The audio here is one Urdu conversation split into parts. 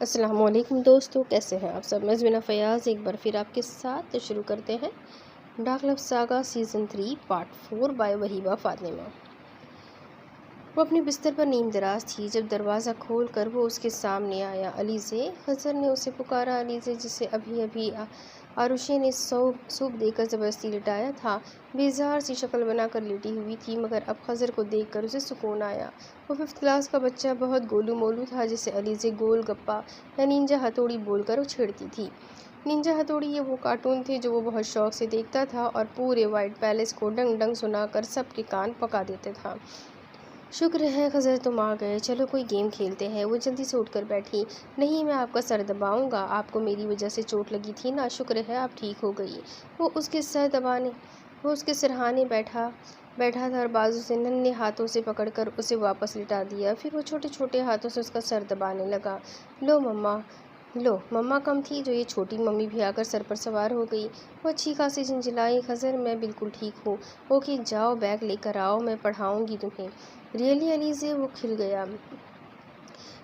السلام علیکم دوستو، کیسے ہیں آپ سب؟ میں زبینہ فیاض ایک بار پھر آپ کے ساتھ شروع کرتے ہیں dark love saga season 3 part 4 by Wahiba Fatima. وہ اپنے بستر پر نیم دراز تھی جب دروازہ کھول کر وہ اس کے سامنے آیا۔ علیزے، خضر نے اسے پکارا۔ علیزے، جسے ابھی ابھی آروشی نے سوپ دے کر زبردستی لٹایا تھا، بیزار سی شکل بنا کر لیٹی ہوئی تھی، مگر اب خضر کو دیکھ کر اسے سکون آیا۔ وہ 5th کلاس کا بچہ بہت گولو مولو تھا جسے علیزے گول گپا یا نینجا ہتھوڑی بول کر چھیڑتی تھی۔ نینجا ہتھوڑی یہ وہ کارٹون تھے جو وہ بہت شوق سے دیکھتا تھا اور پورے وائٹ پیلس کو ڈنگ ڈنگ سنا کر سب کے کان پکا دیتا تھا۔ شکر ہے خضر، تم آ گئے، چلو کوئی گیم کھیلتے ہیں۔ وہ جلدی سے اٹھ کر بیٹھی۔ نہیں، میں آپ کا سر دباؤں گا، آپ کو میری وجہ سے چوٹ لگی تھی نا، شکر ہے آپ ٹھیک ہو گئی۔ وہ اس کے سرہانے بیٹھا تھا اور بازو سے ننھے ہاتھوں سے پکڑ کر اسے واپس لٹا دیا، پھر وہ چھوٹے چھوٹے ہاتھوں سے اس کا سر دبانے لگا۔ لو مما کم تھی جو یہ چھوٹی ممی بھی آ کر سر پر سوار ہو گئی۔ وہ اچھی خاصی جھنجھلائی۔ خضر، میں بالکل ٹھیک ہوں۔ اوکے، جاؤ بیگ لے کر آؤ، میں پڑھاؤں گی تمہیں۔ ریئلی علیزے، وہ کھل گیا۔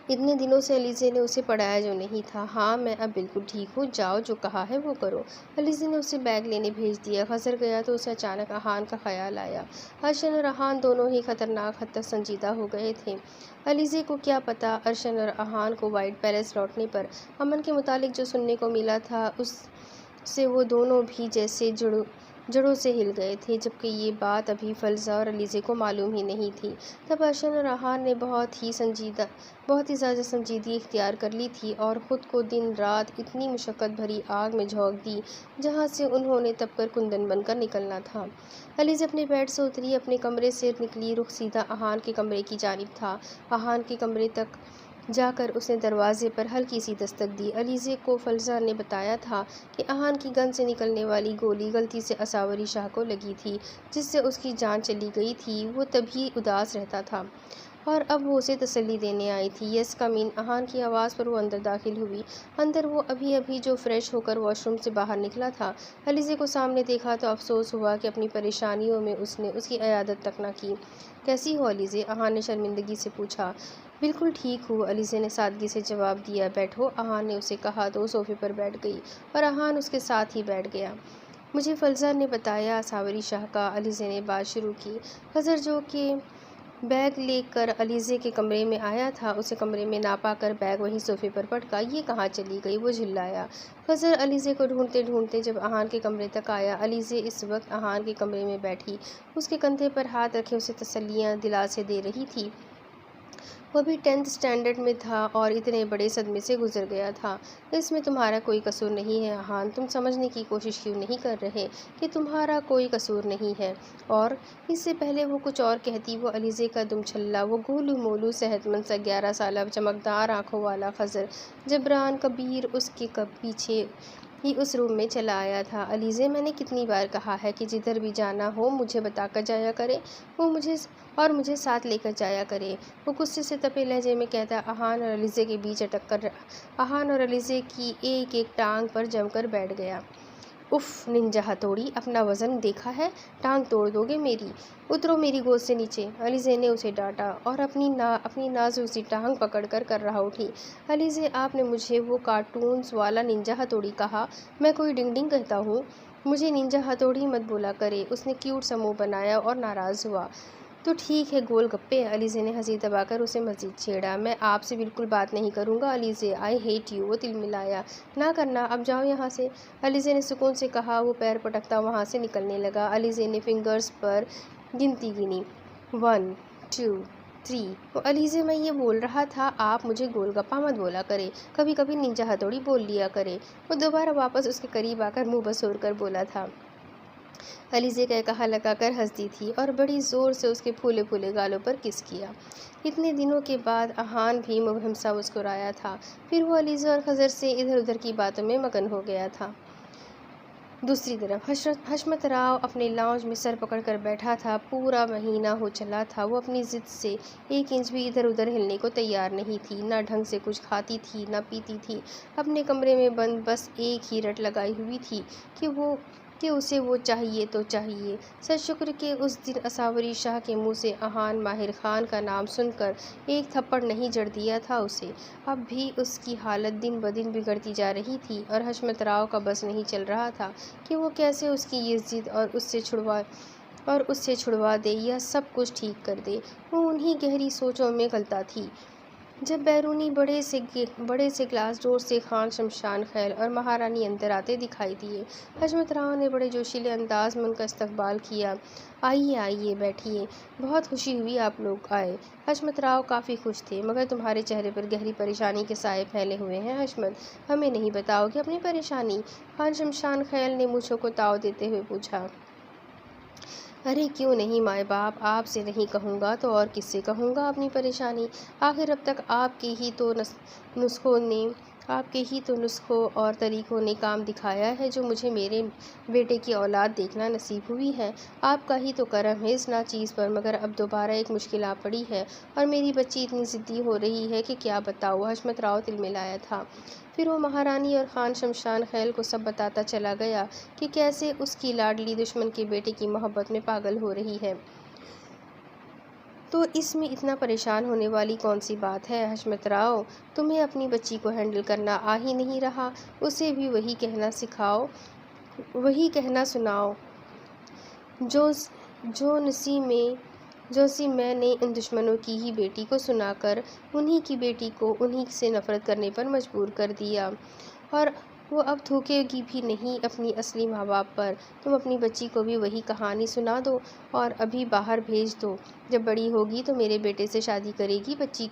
اتنے دنوں سے علیزے نے اسے پڑھایا جو نہیں تھا۔ ہاں، میں اب بالکل ٹھیک ہوں، جاؤ جو کہا ہے وہ کرو۔ علیزے نے اسے بیگ لینے بھیج دیا۔ خضر گیا تو اسے اچانک احان کا خیال آیا۔ ارشن اور احان دونوں ہی خطرناک حد تک سنجیدہ ہو گئے تھے۔ علیزے کو کیا پتا ارشن اور احان کو وائٹ پیلس لوٹنے پر امن کے متعلق جو سننے کو ملا تھا اس سے وہ دونوں بھی جیسے جڑوں سے ہل گئے تھے، جبکہ یہ بات ابھی فلزہ اور علیزے کو معلوم ہی نہیں تھی۔ تب ارشن اور احان نے بہت ہی زیادہ سنجیدگی اختیار کر لی تھی اور خود کو دن رات اتنی مشقت بھری آگ میں جھونک دی جہاں سے انہوں نے تپ کر کندن بن کر نکلنا تھا۔ علیزے اپنے بیڈ سے اتری، اپنے کمرے سے نکلی، رخ سیدھا احان کے کمرے کی جانب تھا۔ احان کے کمرے تک جا کر اس نے دروازے پر ہلکی سی دستک دی۔ علیزے کو فلزہ نے بتایا تھا کہ احان کی گن سے نکلنے والی گولی غلطی سے اساوری شاہ کو لگی تھی، جس سے اس کی جان چلی گئی تھی۔ وہ تبھی اداس رہتا تھا اور اب وہ اسے تسلی دینے آئی تھی۔ یس کم ان۔ احان کی آواز پر وہ اندر داخل ہوئی۔ اندر وہ ابھی جو فریش ہو کر واش روم سے باہر نکلا تھا۔ علیزے کو سامنے دیکھا تو افسوس ہوا کہ اپنی پریشانیوں میں اس نے اس کی عیادت تک نہ کی۔ کیسی ہو علیزے؟ احان نے شرمندگی سے پوچھا۔ بالکل ٹھیک ہوں، علیزے نے سادگی سے جواب دیا۔ بیٹھو، احان نے اسے کہا تو وہ صوفے پر بیٹھ گئی اور احان اس کے ساتھ ہی بیٹھ گیا۔ مجھے فلزہ نے بتایا اساوری شاہ کا، علیزے نے بات شروع کی۔ خضر جو کہ بیگ لے کر علیزے کے کمرے میں آیا تھا، اسے کمرے میں نہ پا کر بیگ وہیں صوفے پر پٹکا۔ یہ کہاں چلی گئی؟ وہ جھلایا۔ خضر علیزے کو ڈھونڈتے ڈھونڈتے جب احان کے کمرے تک آیا۔ علیزے اس وقت احان کے کمرے میں بیٹھی اس کے کندھے پر ہاتھ رکھے اسے تسلیاں دلاسے دے رہی تھی۔ وہ بھی 10th اسٹینڈرڈ میں تھا اور اتنے بڑے صدمے سے گزر گیا تھا۔ اس میں تمہارا کوئی قصور نہیں ہے احان، تم سمجھنے کی کوشش کیوں نہیں کر رہے کہ تمہارا کوئی قصور نہیں ہے؟ اور اس سے پہلے وہ کچھ اور کہتی، وہ علیزے کا دم چھلا، وہ گولو مولو صحت مند سا 11 سالہ چمکدار آنکھوں والا خضر جبران کبیر اس کے پیچھے ہی اس روم میں چلا آیا تھا۔ علیزے، میں نے کتنی بار کہا ہے کہ جدھر بھی جانا ہو مجھے بتا کر جایا کرے اور مجھے ساتھ لے کر جایا کرے، وہ غصے سے تپے لہجے میں کہتا۔ احان اور علیزے کے بیچ اٹک کر احان اور علیزے کی ایک ایک ٹانگ پر جم کر بیٹھ گیا۔ اف ننجا ہتھوڑی، اپنا وزن دیکھا ہے؟ ٹانگ توڑ دو گے میری، اترو میری گود سے نیچے، علیزے نے اسے ڈانٹا اور اپنی نازک سی ٹانگ پکڑ کر رہا اٹھی۔ علیزے، آپ نے مجھے وہ کارٹونز والا ننجا ہتھوڑی کہا، میں کوئی ڈنگ ڈنگ کہتا ہوں؟ مجھے ننجا ہتھوڑی مت بولا کرے۔ اس نے کیوٹ سا منہ بنایا اور ناراض ہوا۔ تو ٹھیک ہے، گول گپے، علیزے نے ہنسی دبا کر اسے مزید چھیڑا۔ میں آپ سے بالکل بات نہیں کروں گا علیزے، آئی ہیٹ یو، وہ تلملایا۔ نہ کرنا، اب جاؤ یہاں سے، علیزے نے سکون سے کہا۔ وہ پیر پٹکتا وہاں سے نکلنے لگا۔ علیزے نے فنگرز پر گنتی گنی، 1 2 3۔ وہ علیزے، میں یہ بول رہا تھا آپ مجھے گول گپا مت بولا کرے، کبھی کبھی ننجا ہتھوڑی بول لیا کرے۔ وہ دوبارہ واپس اس کے قریب آ کر منہ بسور کر بولا تھا۔ علیزے قہقہا لگا کر ہنستی تھی اور بڑی زور سے اس کے پھولے پھولے گالوں پر کس کیا۔ اتنے دنوں کے بعد احان بھی مبہم سا مسکرایا تھا، پھر وہ علیزے اور خضر سے ادھر ادھر کی باتوں میں مگن ہو گیا تھا۔ دوسری طرف حشمت راؤ اپنے لاؤنج میں سر پکڑ کر بیٹھا تھا۔ پورا مہینہ ہو چلا تھا وہ اپنی ضد سے 1 انچ بھی ادھر ادھر ہلنے کو تیار نہیں تھی، نہ ڈھنگ سے کچھ کھاتی تھی نہ پیتی تھی، اپنے کمرے میں بند بس ایک ہی رٹ لگائی ہوئی تھی کہ وہ کہ اسے وہ چاہیے تو چاہیے۔ سچ شکر کہ اس دن اساوری شاہ کے منہ سے احان ماہر خان کا نام سن کر ایک تھپڑ نہیں جڑ دیا تھا اسے۔ اب بھی اس کی حالت دن بدن بگڑتی جا رہی تھی اور حشمت راؤ کا بس نہیں چل رہا تھا کہ وہ کیسے اس کی یہ ضد اور اس سے چھڑوا دے یا سب کچھ ٹھیک کر دے۔ وہ انہی گہری سوچوں میں غلطہ تھی جب بیرونی بڑے سے گلاس ڈور سے خان شمشان خیل اور مہارانی اندر آتے دکھائی دیے۔ حشمت راؤ نے بڑے جوشیلے انداز میں ان کا استقبال کیا۔ آئیے آئیے بیٹھیے، بہت خوشی ہوئی آپ لوگ آئے۔ حشمت راؤ کافی خوش تھے، مگر تمہارے چہرے پر گہری پریشانی کے سائے پھیلے ہوئے ہیں حشمت، ہمیں نہیں بتاؤ گے اپنی پریشانی؟ خان شمشان خیل نے مونچھوں کو تاؤ دیتے ہوئے پوچھا۔ ارے کیوں نہیں مائے باپ، آپ سے نہیں کہوں گا تو اور کس سے کہوں گا اپنی پریشانی؟ آخر اب تک آپ کے ہی تو نسخوں اور طریقوں نے کام دکھایا ہے جو مجھے میرے بیٹے کی اولاد دیکھنا نصیب ہوئی ہے۔ آپ کا ہی تو کرم ہے اس ناچیز پر، مگر اب دوبارہ ایک مشکل آ پڑی ہے اور میری بچی اتنی ضدی ہو رہی ہے کہ کیا بتاؤ۔ حشمت راؤ تلملایا تھا۔ پھر وہ مہارانی اور خان شمشان خیل کو سب بتاتا چلا گیا کہ کیسے اس کی لاڈلی دشمن کے بیٹے کی محبت میں پاگل ہو رہی ہے۔ تو اس میں اتنا پریشان ہونے والی کون سی بات ہے حشمت راؤ؟ تمہیں اپنی بچی کو ہینڈل کرنا آ ہی نہیں رہا، اسے بھی وہی کہنا سناؤ جو سی میں نے ان دشمنوں کی ہی بیٹی کو سنا کر انہی کی بیٹی کو انہی سے نفرت کرنے پر مجبور کر دیا، اور وہ اب تھوکے گی بھی نہیں اپنی اصلی ماں باپ پر۔ تم اپنی بچی کو بھی وہی کہانی سنا دو اور ابھی باہر بھیج دو۔ جب بڑی ہوگی تو میرے بیٹے سے شادی کریں گے بچی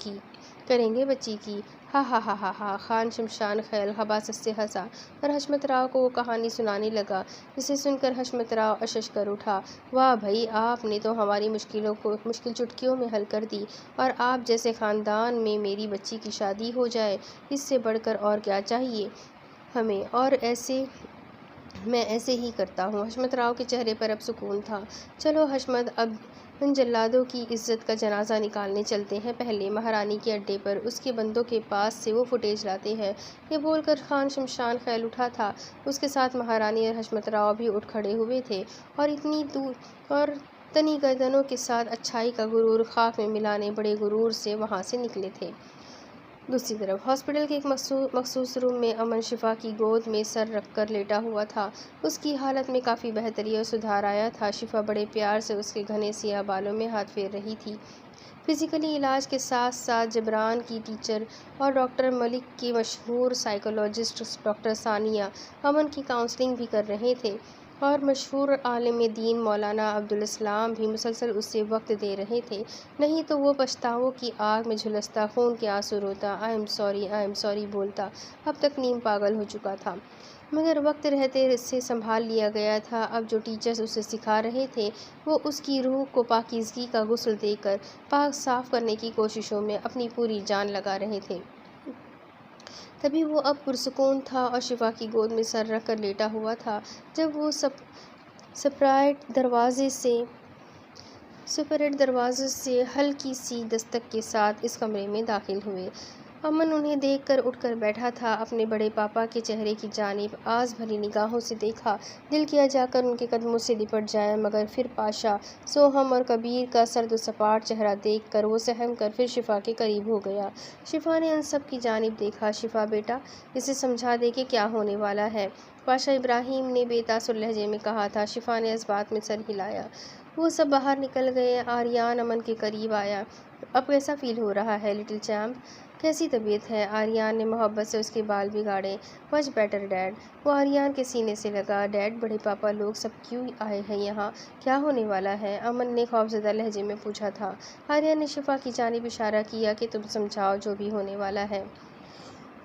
کی۔ ہا ہا ہا ہا ہا۔ خان شمشان خیل خباثت سے ہنسا اور حشمت راؤ کو وہ کہانی سنانے لگا، جسے سن کر حشمت راؤ اشش کر اٹھا۔ واہ بھئی، آپ نے تو ہماری مشکل چٹکیوں میں حل کر دی، اور آپ جیسے خاندان میں میری بچی کی شادی ہو جائے، اس سے بڑھ کر اور کیا چاہیے ہمیں، اور میں ایسے ہی کرتا ہوں۔ حشمت راؤ کے چہرے پر اب سکون تھا۔ چلو حشمت، اب ان جلادوں کی عزت کا جنازہ نکالنے چلتے ہیں پہلے مہارانی کے اڈے پر، اس کے بندوں کے پاس سے وہ فوٹیج لاتے ہیں۔ یہ بول کر خان شمشان خیل اٹھا تھا، اس کے ساتھ مہارانی اور حشمت راؤ بھی اٹھ کھڑے ہوئے تھے، اور تنی گردنوں کے ساتھ اچھائی کا غرور خاک میں ملانے بڑے غرور سے وہاں سے نکلے تھے۔ دوسری طرف ہاسپٹل کے ایک مخصوص روم میں امن شفا کی گود میں سر رکھ کر لیٹا ہوا تھا۔ اس کی حالت میں کافی بہتری اور سدھار آیا تھا۔ شفا بڑے پیار سے اس کے گھنے سیاہ بالوں میں ہاتھ پھیر رہی تھی۔ فزیکلی علاج کے ساتھ ساتھ جبران کی ٹیچر اور ڈاکٹر ملک کے مشہور سائیکولوجسٹ ڈاکٹر ثانیہ امن کی کاؤنسلنگ بھی کر رہے تھے، اور مشہور عالم دین مولانا عبدالاسلام بھی مسلسل اسے وقت دے رہے تھے، نہیں تو وہ پچھتاووں کی آگ میں جھلستا، خون کے آنسو روتا، آئی ایم سوری بولتا اب تک نیم پاگل ہو چکا تھا۔ مگر وقت رہتے اسے سنبھال لیا گیا تھا۔ اب جو ٹیچرز اسے سکھا رہے تھے وہ اس کی روح کو پاکیزگی کا غسل دے کر پاک صاف کرنے کی کوششوں میں اپنی پوری جان لگا رہے تھے۔ تبھی وہ اب پرسکون تھا اور شفا کی گود میں سر رکھ کر لیٹا ہوا تھا جب وہ سپرائٹ دروازے سے ہلکی سی دستک کے ساتھ اس کمرے میں داخل ہوئے۔ امن انہیں دیکھ کر اٹھ کر بیٹھا تھا، اپنے بڑے پاپا کے چہرے کی جانب آس بھری نگاہوں سے دیکھا۔ دل کیا جا کر ان کے قدموں سے لپٹ جائے، مگر پھر پاشا، سوہم اور کبیر کا سرد و سپاٹ چہرہ دیکھ کر وہ سہم کر پھر شفا کے قریب ہو گیا۔ شفا نے ان سب کی جانب دیکھا۔ شفا بیٹا، اسے سمجھا دے کہ کیا ہونے والا ہے، پاشا ابراہیم نے بے تاثر لہجے میں کہا تھا۔ شفا نے اس بات میں سر ہلایا۔ وہ سب باہر نکل گئے۔ آریان امن کے قریب آیا۔ اب کیسا فیل ہو رہا ہے لٹل چیمپ؟ کیسی طبیعت ہے؟ آریان نے محبت سے اس کے بال بگاڑے۔ Much better dead. وہ آریان کے سینے سے لگا۔ ڈیڈ، بڑے پاپا لوگ سب کیوں آئے ہیں یہاں؟ کیا ہونے والا ہے؟ امن نے خوفزدہ لہجے میں پوچھا تھا۔ آریان نے شفا کی جانب اشارہ کیا کہ تم سمجھاؤ جو بھی ہونے والا ہے۔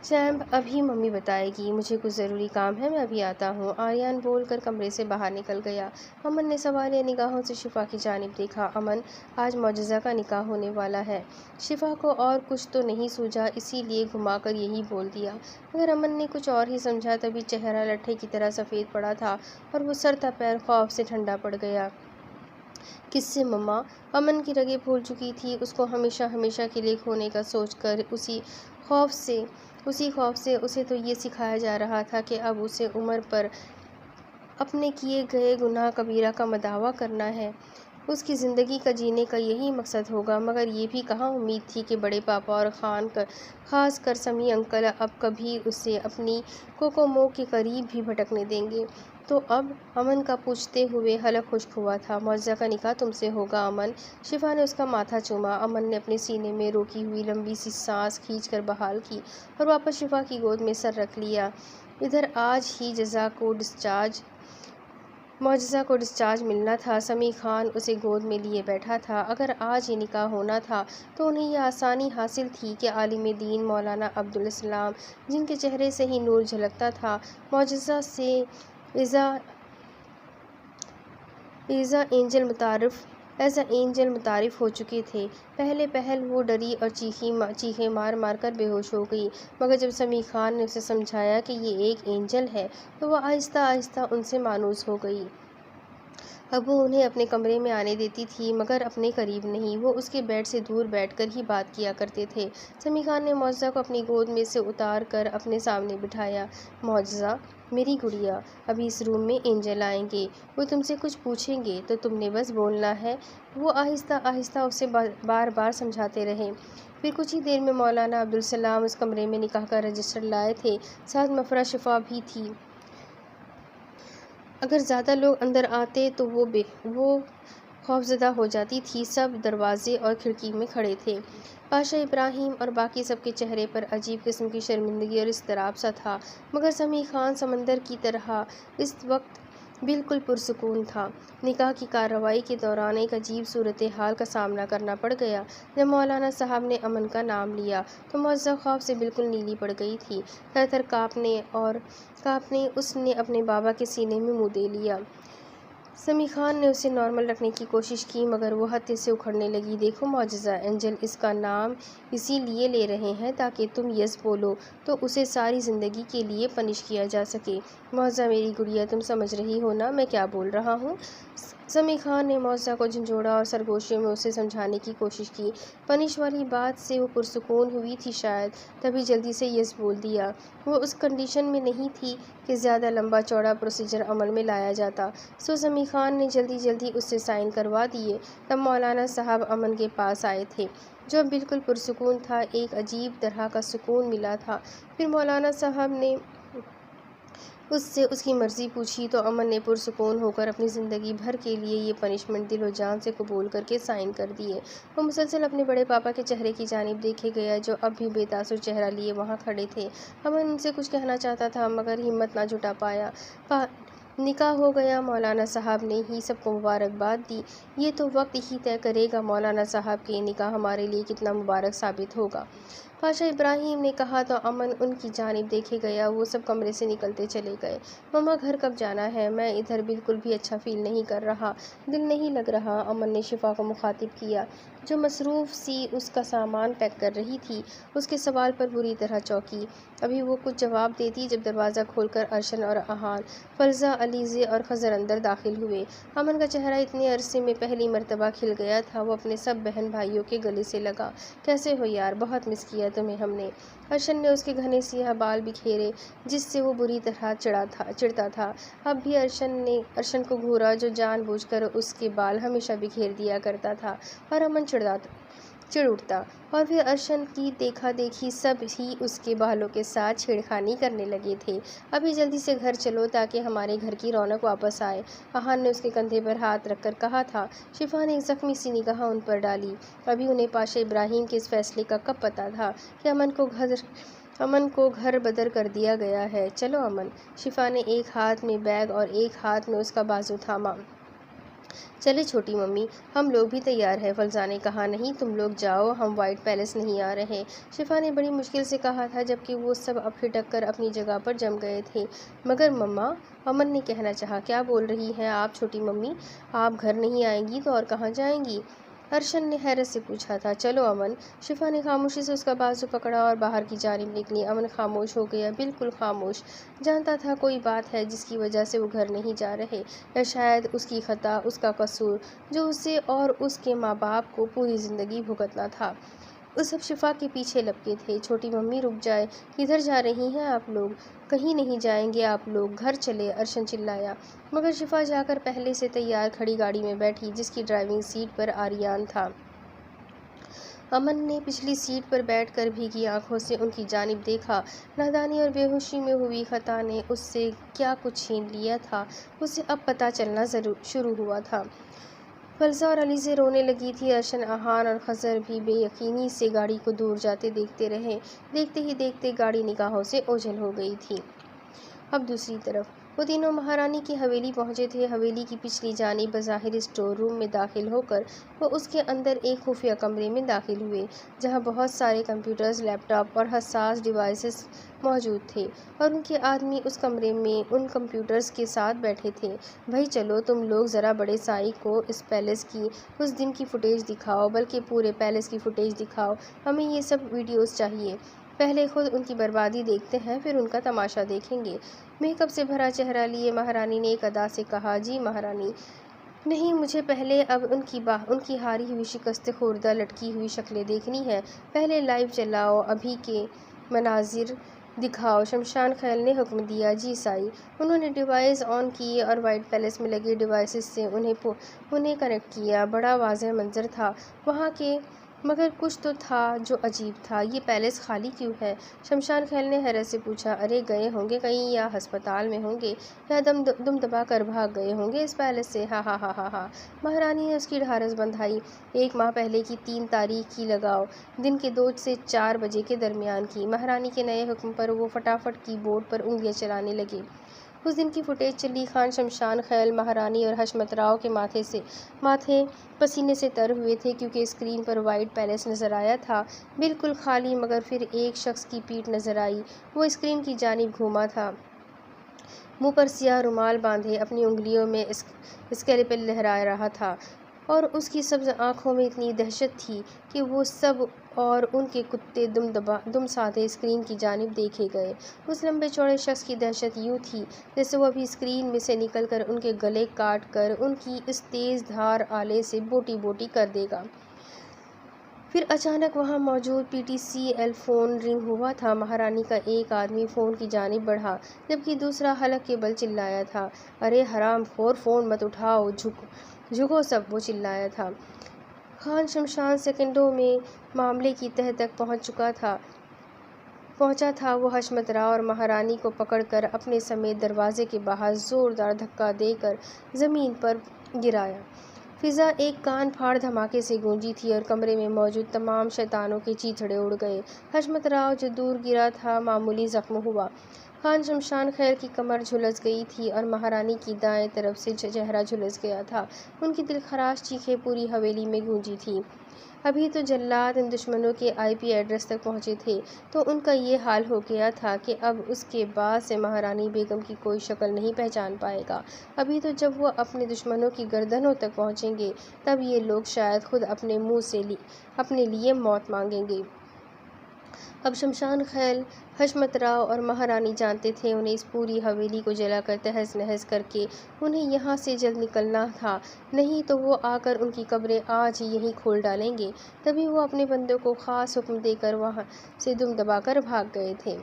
چیمپ، ابھی ممی بتائے گی، مجھے کچھ ضروری کام ہے، میں ابھی آتا ہوں۔ آریان بول کر کمرے سے باہر نکل گیا۔ امن نے سوالیہ نگاہوں سے شفا کی جانب دیکھا۔ امن، آج معجزہ کا نکاح ہونے والا ہے۔ شفا کو اور کچھ تو نہیں سوجھا، اسی لیے گھما کر یہی بول دیا، مگر امن نے کچھ اور ہی سمجھا۔ تبھی چہرہ لٹھے کی طرح سفید پڑا تھا اور وہ سر تا پیر خوف سے ٹھنڈا پڑ گیا۔ کس سے مما؟ امن کی رگیں پھول چکی تھی۔ اس کو ہمیشہ کے لیے کھونے کا سوچ کر اسی خوف سے اسے تو یہ سکھایا جا رہا تھا کہ اب اپنے کیے گئے گناہ کبیرہ کا مداوع کرنا ہے، اس کی زندگی کا جینے کا یہی مقصد ہوگا۔ مگر یہ بھی کہاں امید تھی کہ بڑے پاپا اور خاص کر سمیع انکل اب کبھی اسے اپنی کوکومو کے قریب بھی بھٹکنے دیں گے۔ تو اب امن کا پوچھتے ہوئے حلق خشک ہوا تھا۔ معجزہ کا نکاح تم سے ہوگا امن۔ شفا نے اس کا ماتھا چوما۔ امن نے اپنے سینے میں روکی ہوئی لمبی سی سانس کھینچ کر بحال کی اور واپس شفا کی گود میں سر رکھ لیا۔ ادھر آج ہی معجزہ کو ڈسچارج ملنا تھا۔ سمیع خان اسے گود میں لیے بیٹھا تھا۔ اگر آج ہی نکاح ہونا تھا تو انہیں یہ آسانی حاصل تھی کہ عالم دین مولانا عبدالسلام، جن کے چہرے سے ہی نور جھلکتا تھا، معجزہ سے ایز اے اینجل متعارف ہو چکے تھے۔ پہل وہ ڈری اور چیخیں مار مار کر بے ہوش ہو گئی، مگر جب سمیع خان نے اسے سمجھایا کہ یہ ایک اینجل ہے تو وہ آہستہ آہستہ ان سے مانوس ہو گئی۔ اب وہ انہیں اپنے کمرے میں آنے دیتی تھی مگر اپنے قریب نہیں۔ وہ اس کے بیڈ سے دور بیٹھ کر ہی بات کیا کرتے تھے۔ سمیع خان نے معجزہ کو اپنی گود میں سے اتار کر اپنے سامنے بٹھایا۔ معجزہ میری گڑیا، ابھی اس روم میں اینجل آئیں گے، وہ تم سے کچھ پوچھیں گے تو تم نے بس بولنا ہے۔ وہ آہستہ آہستہ اسے بار بار سمجھاتے رہے۔ پھر کچھ ہی دیر میں مولانا عبدالسلام اس کمرے میں نکاح کا رجسٹر لائے تھے، ساتھ مفرح شفا بھی تھی۔ اگر زیادہ لوگ اندر آتے تو وہ خوفزدہ ہو جاتی تھی۔ سب دروازے اور کھڑکی میں کھڑے تھے۔ پاشا ابراہیم اور باقی سب کے چہرے پر عجیب قسم کی شرمندگی اور اضطراب سا تھا، مگر سمیع خان سمندر کی طرح اس وقت بالکل پرسکون تھا۔ نکاح کی کارروائی کے دوران ایک عجیب صورتحال کا سامنا کرنا پڑ گیا۔ جب مولانا صاحب نے امن کا نام لیا تو معجزہ خوف سے بالکل نیلی پڑ گئی تھی۔ تھر تھر کانپنے اس نے اپنے بابا کے سینے میں منہ دے لیا۔ سمیع خان نے اسے نارمل رکھنے کی کوشش کی مگر وہ ہتھے سے اکھڑنے لگی۔ دیکھو معجزہ، اینجل اس کا نام اسی لیے لے رہے ہیں تاکہ تم یس بولو تو اسے ساری زندگی کے لیے پنش کیا جا سکے۔ معجزہ میری گڑیا، تم سمجھ رہی ہو نا میں کیا بول رہا ہوں؟ سمیع خان نے معجزہ کو جھنجھوڑا اور سرگوشیوں میں اسے سمجھانے کی کوشش کی۔ پنش والی بات سے وہ پرسکون ہوئی تھی شاید، تبھی جلدی سے یس بول دیا۔ وہ اس کنڈیشن میں نہیں تھی کہ زیادہ لمبا چوڑا پروسیجر عمل میں لایا جاتا، سو سمیع خان نے جلدی اس سے سائن کروا دیے۔ تب مولانا صاحب امن کے پاس آئے تھے جو اب بالکل پرسکون تھا۔ ایک عجیب طرح کا سکون ملا تھا۔ پھر مولانا صاحب نے اس سے اس کی مرضی پوچھی تو امن نے پرسکون ہو کر اپنی زندگی بھر کے لیے یہ پنشمنٹ دل و جان سے قبول کر کے سائن کر دیے۔ وہ مسلسل اپنے بڑے پاپا کے چہرے کی جانب دیکھے گیا جو اب بھی بے تاثر چہرہ لیے وہاں کھڑے تھے۔ امن ان سے کچھ کہنا چاہتا تھا مگر ہمت نہ جٹا پایا۔ نکاح ہو گیا۔ مولانا صاحب نے ہی سب کو مبارکباد دی۔ یہ تو وقت ہی طے کرے گا مولانا صاحب کہ یہ نکاح ہمارے لیے کتنا مبارک ثابت ہوگا، پاشا ابراہیم نے کہا تو امن ان کی جانب دیکھے گیا۔ وہ سب کمرے سے نکلتے چلے گئے۔ مما گھر کب جانا ہے؟ میں ادھر بالکل بھی اچھا فیل نہیں کر رہا، دل نہیں لگ رہا، امن نے شفا کو مخاطب کیا جو مصروف سی اس کا سامان پیک کر رہی تھی۔ اس کے سوال پر بری طرح چونکی۔ ابھی وہ کچھ جواب دیتی جب دروازہ کھول کر ارشن اور احان، فلزہ، علیزے اور خضر اندر داخل ہوئے۔ امن کا چہرہ اتنے عرصے میں پہلی مرتبہ کھل گیا تھا۔ وہ اپنے سب بہن بھائیوں کے گلے سے لگا۔ کیسے ہو یار، بہت مس کیا تمہیں ہم نے۔ ارشن نے اس کے گھنے سیاہ بال بکھیرے جس سے وہ بری طرح چڑھتا تھا۔ اب بھی ارشن کو گھورا جو جان بوجھ کر اس کے بال ہمیشہ بکھیر دیا کرتا تھا اور امن چڑھ اٹھتا اور پھر ارشن کی دیکھا دیکھی سب ہی اس کے بالوں کے ساتھ چھیڑخانی کرنے لگے تھے۔ ابھی جلدی سے گھر چلو تاکہ ہمارے گھر کی رونق واپس آئے، احان نے اس کے کندھے پر ہاتھ رکھ کر کہا تھا۔ شفا نے ایک زخمی سی نگاہ ان پر ڈالی۔ ابھی انہیں پاشا ابراہیم کے اس فیصلے کا کب پتہ تھا کہ امن کو گھر بدر کر دیا گیا ہے؟ چلو امن، شفا نے ایک ہاتھ میں بیگ اور ایک ہاتھ میں اس کا بازو تھاما۔ چلے چھوٹی ممی، ہم لوگ بھی تیار ہیں، فلزہ نے کہا۔ نہیں تم لوگ جاؤ، ہم وائٹ پیلس نہیں آ رہے، شفا نے بڑی مشکل سے کہا تھا جبکہ وہ سب اب ہٹک کر اپنی جگہ پر جم گئے تھے۔ مگر مما، امن نے کہنا چاہا۔ کیا بول رہی ہیں آپ چھوٹی ممی، آپ گھر نہیں آئیں گی تو اور کہاں جائیں گی؟ ارشن نے حیرت سے پوچھا تھا۔ چلو امن، شفا نے خاموشی سے اس کا بازو پکڑا اور باہر کی جانب نکلی۔ امن خاموش ہو گیا، بالکل خاموش۔ جانتا تھا کوئی بات ہے جس کی وجہ سے وہ گھر نہیں جا رہے، یا شاید اس کی خطا، اس کا قصور جو اسے اور اس کے ماں باپ کو پوری زندگی بھگتنا تھا۔ وہ سب شفا کے پیچھے لپکے تھے۔ چھوٹی ممی رک جائے، کدھر جا رہی ہیں آپ لوگ؟ کہیں نہیں جائیں گے آپ لوگ، گھر چلے، ارشن چلایا۔ مگر شفا جا کر پہلے سے تیار کھڑی گاڑی میں بیٹھی جس کی ڈرائیونگ سیٹ پر آریان تھا۔ امن نے پچھلی سیٹ پر بیٹھ کر بھیگی آنکھوں سے ان کی جانب دیکھا۔ نادانی اور بے ہوشی میں ہوئی خطا نے اس سے کیا کچھ چھین لیا تھا، اسے اب پتہ چلنا شروع ہوا تھا۔ فلزہ اور علیزے رونے لگی تھی۔ ارشن، احان اور خضر بھی بے یقینی سے گاڑی کو دور جاتے دیکھتے رہے۔ دیکھتے ہی دیکھتے گاڑی نگاہوں سے اوجھل ہو گئی تھی۔ اب دوسری طرف وہ تینوں مہارانی کی حویلی پہنچے تھے۔ حویلی کی پچھلی جانب بظاہر اسٹور روم میں داخل ہو کر وہ اس کے اندر ایک خفیہ کمرے میں داخل ہوئے جہاں بہت سارے کمپیوٹرز، لیپ ٹاپ اور حساس ڈیوائسز موجود تھے، اور ان کے آدمی اس کمرے میں ان کمپیوٹرز کے ساتھ بیٹھے تھے۔ بھائی چلو تم لوگ ذرا بڑے سائی کو اس پیلس کی اس دن کی فوٹیج دکھاؤ، بلکہ پورے پیلس کی فوٹیج دکھاؤ، ہمیں یہ سب ویڈیوز چاہیے۔ پہلے خود ان کی بربادی دیکھتے ہیں، پھر ان کا تماشا دیکھیں گے۔ میک اپ سے بھرا چہرہ لیے مہارانی نے ایک ادا سے کہا، جی مہارانی، نہیں، مجھے پہلے اب ان کی ہاری ہوئی شکست خوردہ لٹکی ہوئی شکلیں دیکھنی ہے۔ پہلے لائیو چلاؤ، ابھی کے مناظر دکھاؤ، شمشان خیل نے حکم دیا۔ جی سائی۔ انہوں نے ڈیوائس آن کیے اور وائٹ پیلس میں لگے ڈیوائسز سے انہیں کنیکٹ کیا۔ بڑا واضح منظر تھا وہاں کے، مگر کچھ تو تھا جو عجیب تھا۔ یہ پیلس خالی کیوں ہے؟ شمشان خیل نے حیرت سے پوچھا۔ ارے گئے ہوں گے کہیں، یا ہسپتال میں ہوں گے، یا دم دبا کر بھاگ گئے ہوں گے اس پیلس سے۔ ہا ہا ہا ہا ہا۔ مہارانی نے اس کی ڈھارس بندھائی۔ 1 ماہ پہلے کی 3 تاریخ کی لگاؤ، دن کے 2 سے 4 بجے کے درمیان کی۔ مہارانی کے نئے حکم پر وہ فٹافٹ کی بورڈ پر انگلیاں چلانے لگے۔ اس دن کی فوٹیج چلی۔ خان شمشان خیل، مہارانی اور حشمت راؤ کے ماتھے پسینے سے تر ہوئے تھے کیونکہ اسکرین پر وائٹ پیلس نظر آیا تھا، بالکل خالی، مگر پھر ایک شخص کی پیٹھ نظر آئی۔ وہ اسکرین کی جانب گھوما تھا، منہ پر سیاہ رومال باندھے، اپنی انگلیوں میں اسکیلپل لہرا رہا تھا، اور اس کی سبز آنکھوں میں اتنی دہشت تھی کہ وہ سب اور ان کے کتے دم سادھے اسکرین کی جانب دیکھے گئے۔ اس لمبے چوڑے شخص کی دہشت یوں تھی جیسے وہ ابھی اسکرین میں سے نکل کر ان کے گلے کاٹ کر ان کی اس تیز دھار آلے سے بوٹی بوٹی کر دے گا۔ پھر اچانک وہاں موجود P T C L phone ring ہوا تھا۔ مہارانی کا ایک آدمی فون کی جانب بڑھا جبکہ دوسرا حلق کے بل چلایا تھا۔ ارے حرام خور، فون مت اٹھاؤ، جھکو سب، وہ چلایا تھا۔ خان شمشان سیکنڈوں میں معاملے کی تہہ تک پہنچا تھا۔ وہ حشمت راؤ اور مہارانی کو پکڑ کر اپنے سمیت دروازے کے باہر زوردار دھکا دے کر زمین پر گرایا۔ فضا ایک کان پھاڑ دھماکے سے گونجی تھی اور کمرے میں موجود تمام شیطانوں کے چیتھڑے اڑ گئے۔ حشمت راؤ جو دور گرا تھا معمولی زخم ہوا۔ خان شمشان خیل کی کمر جھلس گئی تھی اور مہارانی کی دائیں طرف سے چہرہ جھلس گیا تھا۔ ان کی دلخراش چیخیں پوری حویلی میں گونجی تھیں۔ ابھی تو جلاد ان دشمنوں کے آئی پی ایڈریس تک پہنچے تھے تو ان کا یہ حال ہو گیا تھا کہ اب اس کے بعد سے مہارانی بیگم کی کوئی شکل نہیں پہچان پائے گا۔ ابھی تو جب وہ اپنے دشمنوں کی گردنوں تک پہنچیں گے تب یہ لوگ شاید خود اپنے منہ سے اپنے لیے موت مانگیں گے۔ اب شمشان خیل، حشمت راؤ اور مہارانی جانتے تھے انہیں اس پوری حویلی کو جلا کر تہس نہس کر کے انہیں یہاں سے جلد نکلنا تھا، نہیں تو وہ آ کر ان کی قبریں آج ہی یہیں کھول ڈالیں گے۔ تبھی وہ اپنے بندوں کو خاص حکم دے کر وہاں سے دم دبا کر بھاگ گئے تھے۔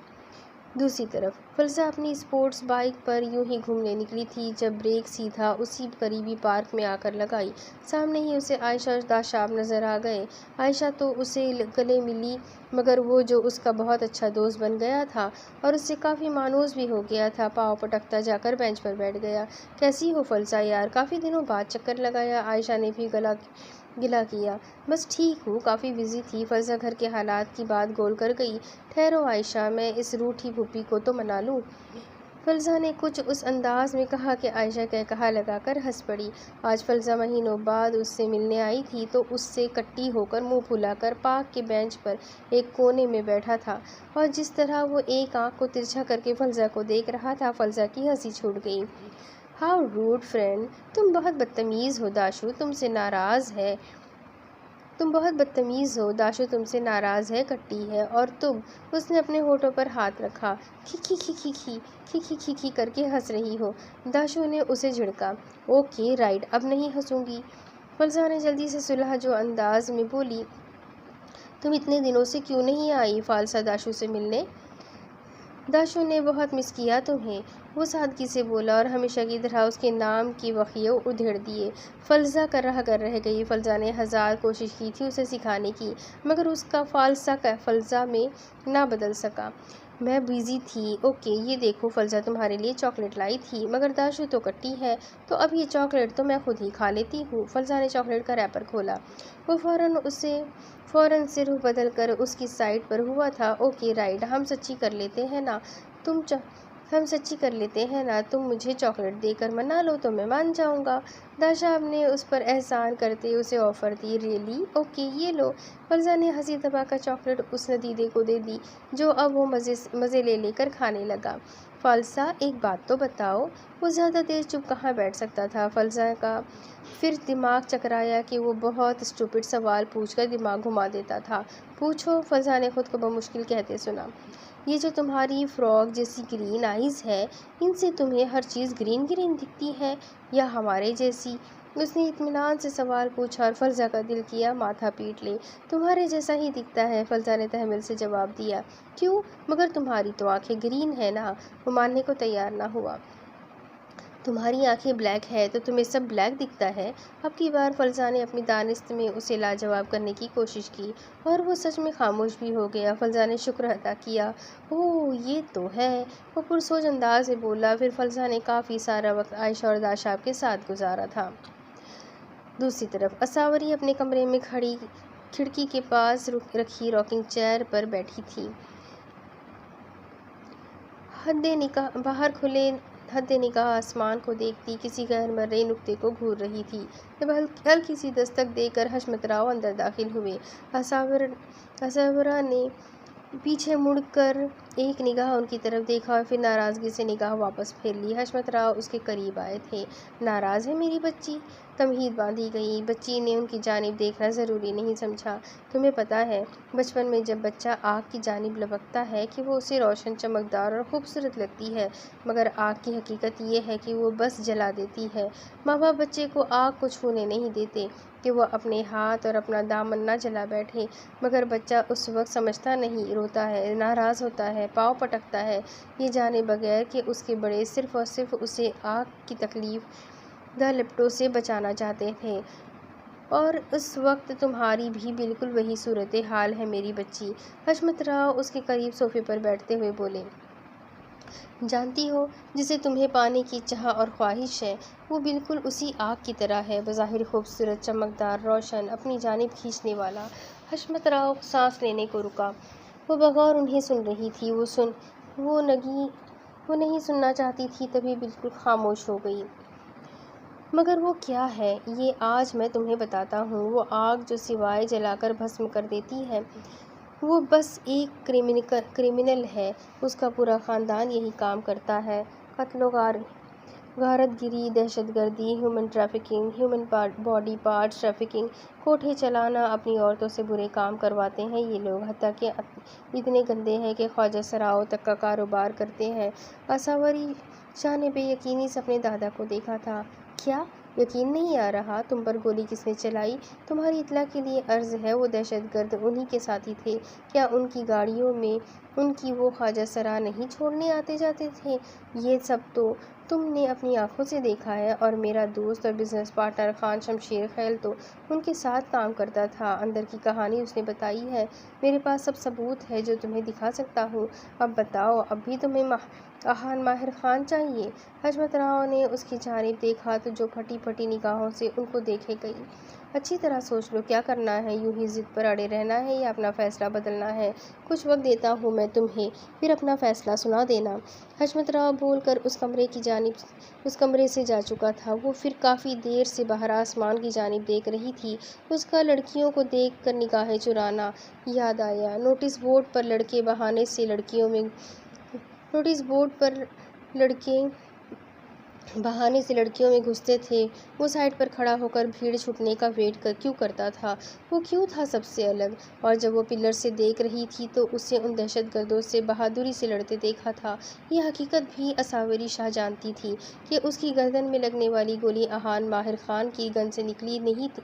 دوسری طرف فلزہ اپنی اسپورٹس بائیک پر یوں ہی گھومنے نکلی تھی جب بریک سیدھا اسی قریبی پارک میں آ کر لگائی۔ سامنے ہی اسے عائشہ داشاب نظر آ گئے۔ عائشہ تو اسے گلے ملی، مگر وہ جو اس کا بہت اچھا دوست بن گیا تھا اور اس سے کافی مانوس بھی ہو گیا تھا، پاؤں پٹکتا جا کر بینچ پر بیٹھ گیا۔ کیسی ہو فلزہ یار، کافی دنوں بعد چکر لگایا۔ عائشہ نے بھی گلا کیا۔ بس ٹھیک ہوں، کافی بزی تھی۔ فلزہ گھر کے حالات کی بات گول کر گئی۔ ٹھہرو عائشہ، میں اس روٹھی پھوپھی کو تو منا لوں۔ فلزہ نے کچھ اس انداز میں کہا کہ عائشہ قہقہا لگا کر ہنس پڑی۔ آج فلزہ مہینوں بعد اس سے ملنے آئی تھی تو اس سے کٹی ہو کر منہ پھلا کر پارک کے بینچ پر ایک کونے میں بیٹھا تھا، اور جس طرح وہ ایک آنکھ کو ترچھا کر کے فلزہ کو دیکھ رہا تھا، فلزہ کی ہنسی چھوٹ گئی۔ ہاؤ روڈ فرینڈ، تم بہت بدتمیز ہو، داشو تم سے ناراض ہے۔ تم بہت بدتمیز ہو، داشو تم سے ناراض ہے، کٹی ہے، اور تم۔ اس نے اپنے ہونٹوں پر ہاتھ رکھا۔ کھی کھی کھی کھی کھی کھی کھی کھی کھی کر کے ہنس رہی ہو۔ داشو نے اسے جھڑکا۔ اوکے رائٹ، اب نہیں ہنسوں گی، فلزہ نے جلدی سے صلح جو انداز میں بولی۔ تم اتنے دنوں سے کیوں نہیں آئی فالسہ داشو سے ملنے؟ داشو نے بہت مس کیا تمہیں، وہ سادگی سے بولا اور ہمیشہ کی طرح اس کے نام کی وقیع ادھیڑ دیے۔ فلزہ کر رہ گئی۔ فلزہ نے ہزار کوشش کی تھی اسے سکھانے کی، مگر اس کا فالسہ فلزہ میں نہ بدل سکا۔ میں بیزی تھی۔ اوکے، یہ دیکھو فلزہ تمہارے لیے چاکلیٹ لائی تھی، مگر داشو تو کٹی ہے، تو اب یہ چاکلیٹ تو میں خود ہی کھا لیتی ہوں۔ فلزہ نے چاکلیٹ کا ریپر کھولا۔ وہ فوراً سے رخ بدل کر اس کی سائڈ پر ہوا تھا۔ اوکے رائٹ، ہم سچی کر لیتے ہیں نا، تم مجھے چاکلیٹ دے کر منا لو تو میں مان جاؤں گا۔ داشاب نے اس پر احسان کرتے اسے آفر دی۔ ریئلی؟ اوکے، یہ لو۔ فلزہ نے ہنسی دبا کر چاکلیٹ اس ندیدے کو دے دی، جو اب وہ مزے لے کر کھانے لگا۔ فالسہ، ایک بات تو بتاؤ۔ وہ زیادہ دیر چپ کہاں بیٹھ سکتا تھا؟ فلزہ کا پھر دماغ چکرایا کہ وہ بہت اسٹوپڈ سوال پوچھ کر دماغ گھما دیتا تھا۔ پوچھو، فلزہ نے خود کو بمشکل کہتے سنا۔ یہ جو تمہاری فراگ جیسی گرین آئیز ہے، ان سے تمہیں ہر چیز گرین دکھتی ہے یا ہمارے جیسی؟ اس نے اطمینان سے سوال پوچھا اور فلزہ کا دل کیا ماتھا پیٹ لے۔ تمہارے جیسا ہی دکھتا ہے، فلزہ نے تحمل سے جواب دیا۔ کیوں؟ مگر تمہاری تو آنکھیں گرین ہیں نا۔ وہ ماننے کو تیار نہ ہوا۔ تمہاری آنکھیں بلیک ہے تو تمہیں سب بلیک دکھتا ہے۔ اب کی بار فلزہ نے اپنی دانست میں اسے لاجواب کرنے کی کوشش کی، اور وہ سچ میں خاموش بھی ہو گیا۔ فلزہ نے شکر ادا کیا۔ اوہ، یہ تو ہے، وہ پرسوچ انداز میں بولا۔ پھر فلزہ نے کافی سارا وقت عائشہ اور داشاب کے ساتھ گزارا تھا۔ دوسری طرف اساوری اپنے کمرے میں کھڑکی کے پاس رکھی راکنگ چیئر پر بیٹھی تھی، باہر کھلے حد نگاہ آسمان کو دیکھتی کسی غیر مرئی نقطے کو گھور رہی تھی، جب ہلکی سی دستک دے کر حشمت راؤ اندر داخل ہوئے۔ اساورا نے پیچھے مڑ کر ایک نگاہ ان کی طرف دیکھا اور پھر ناراضگی سے نگاہ واپس پھیر لی۔ حشمت راؤ اس کے قریب آئے تھے۔ ناراض ہے میری بچی؟ تمہید باندھی گئی۔ بچی نے ان کی جانب دیکھنا ضروری نہیں سمجھا۔ تمہیں پتہ ہے، بچپن میں جب بچہ آگ کی جانب لپکتا ہے کہ وہ اسے روشن، چمکدار اور خوبصورت لگتی ہے، مگر آگ کی حقیقت یہ ہے کہ وہ بس جلا دیتی ہے۔ ماں باپ بچے کو آگ کو چھونے نہیں دیتے کہ وہ اپنے ہاتھ اور اپنا دامن نہ جلا بیٹھے، مگر بچہ اس وقت سمجھتا نہیں، روتا ہے، ناراض ہوتا ہے، پاؤں پٹکتا ہے، یہ جانے بغیر کہ اس کے بڑے صرف اور صرف اسے آگ کی تکلیف دہ لپٹوں سے بچانا چاہتے تھے۔ اور اس وقت تمہاری بھی بالکل وہی صورتحال ہے میری بچی۔ حشمت راؤ اس کے قریب صوفے پر بیٹھتے ہوئے بولے۔ جانتی ہو، جسے تمہیں پانے کی چاہ اور خواہش ہے، وہ بالکل اسی آگ کی طرح ہے، بظاہر خوبصورت، چمکدار، روشن، اپنی جانب کھینچنے والا۔ حشمت راؤ سانس لینے کو رکا۔ وہ بغور انہیں سن رہی تھی۔ وہ نہیں سننا چاہتی تھی، تبھی بالکل خاموش ہو گئی۔ مگر وہ کیا ہے؟ یہ آج میں تمہیں بتاتا ہوں۔ وہ آگ جو سوائے جلا کر بھسم کر دیتی ہے، وہ بس ایک کرمنل ہے۔ اس کا پورا خاندان یہی کام کرتا ہے۔ قتل و غارت گری، دہشت گردی، human trafficking, human body parts trafficking, کوٹھے چلانا، اپنی عورتوں سے برے کام کرواتے ہیں یہ لوگ، حتیٰ کہ اتنے گندے ہیں کہ خواجہ سراؤ تک کا کاروبار کرتے ہیں۔ اساوری شاہ نے بے یقینی سے اپنے دادا کو دیکھا تھا۔ کیا یقین نہیں آ رہا؟ تم پر گولی کس نے چلائی؟ تمہاری اطلاع کے لیے عرض ہے، وہ دہشت گرد انہی کے ساتھی تھے۔ کیا ان کی گاڑیوں میں ان کی وہ خواجہ سرا نہیں چھوڑنے آتے جاتے تھے؟ یہ سب تو تم نے اپنی آنکھوں سے دیکھا ہے، اور میرا دوست اور بزنس پارٹنر خان شمشیر خیل تو ان کے ساتھ کام کرتا تھا۔ اندر کی کہانی اس نے بتائی ہے۔ میرے پاس سب ثبوت ہے جو تمہیں دکھا سکتا ہوں۔ اب بتاؤ، اب بھی تمہیں آہان ماہر خان چاہیے؟ حشمت راؤ نے اس کی جانب دیکھا تو جو پھٹی پھٹی نگاہوں سے ان کو دیکھے گئی۔ اچھی طرح سوچ لو، کیا کرنا ہے؟ یوں ہی ضد پر اڑے رہنا ہے یا اپنا فیصلہ بدلنا ہے؟ کچھ وقت دیتا ہوں میں تمہیں، پھر اپنا فیصلہ سنا دینا۔ حشمت راؤ بول کر اس کمرے سے جا چکا تھا۔ وہ پھر کافی دیر سے باہر آسمان کی جانب دیکھ رہی تھی۔ اس کا لڑکیوں کو دیکھ کر نگاہیں چرانا یاد آیا۔ نوٹس بورڈ پر لڑکے بہانے سے لڑکیوں میں گھستے تھے۔ وہ سائڈ پر کھڑا ہو کر بھیڑ چھٹنے کا ویٹ کیوں کرتا تھا؟ وہ کیوں تھا سب سے الگ؟ اور جب وہ پلر سے دیکھ رہی تھی تو اسے ان دہشت گردوں سے بہادری سے لڑتے دیکھا تھا۔ یہ حقیقت بھی اساوری شاہ جانتی تھی کہ اس کی گردن میں لگنے والی گولی آہان ماہر خان کی گن سے نکلی نہیں تھی،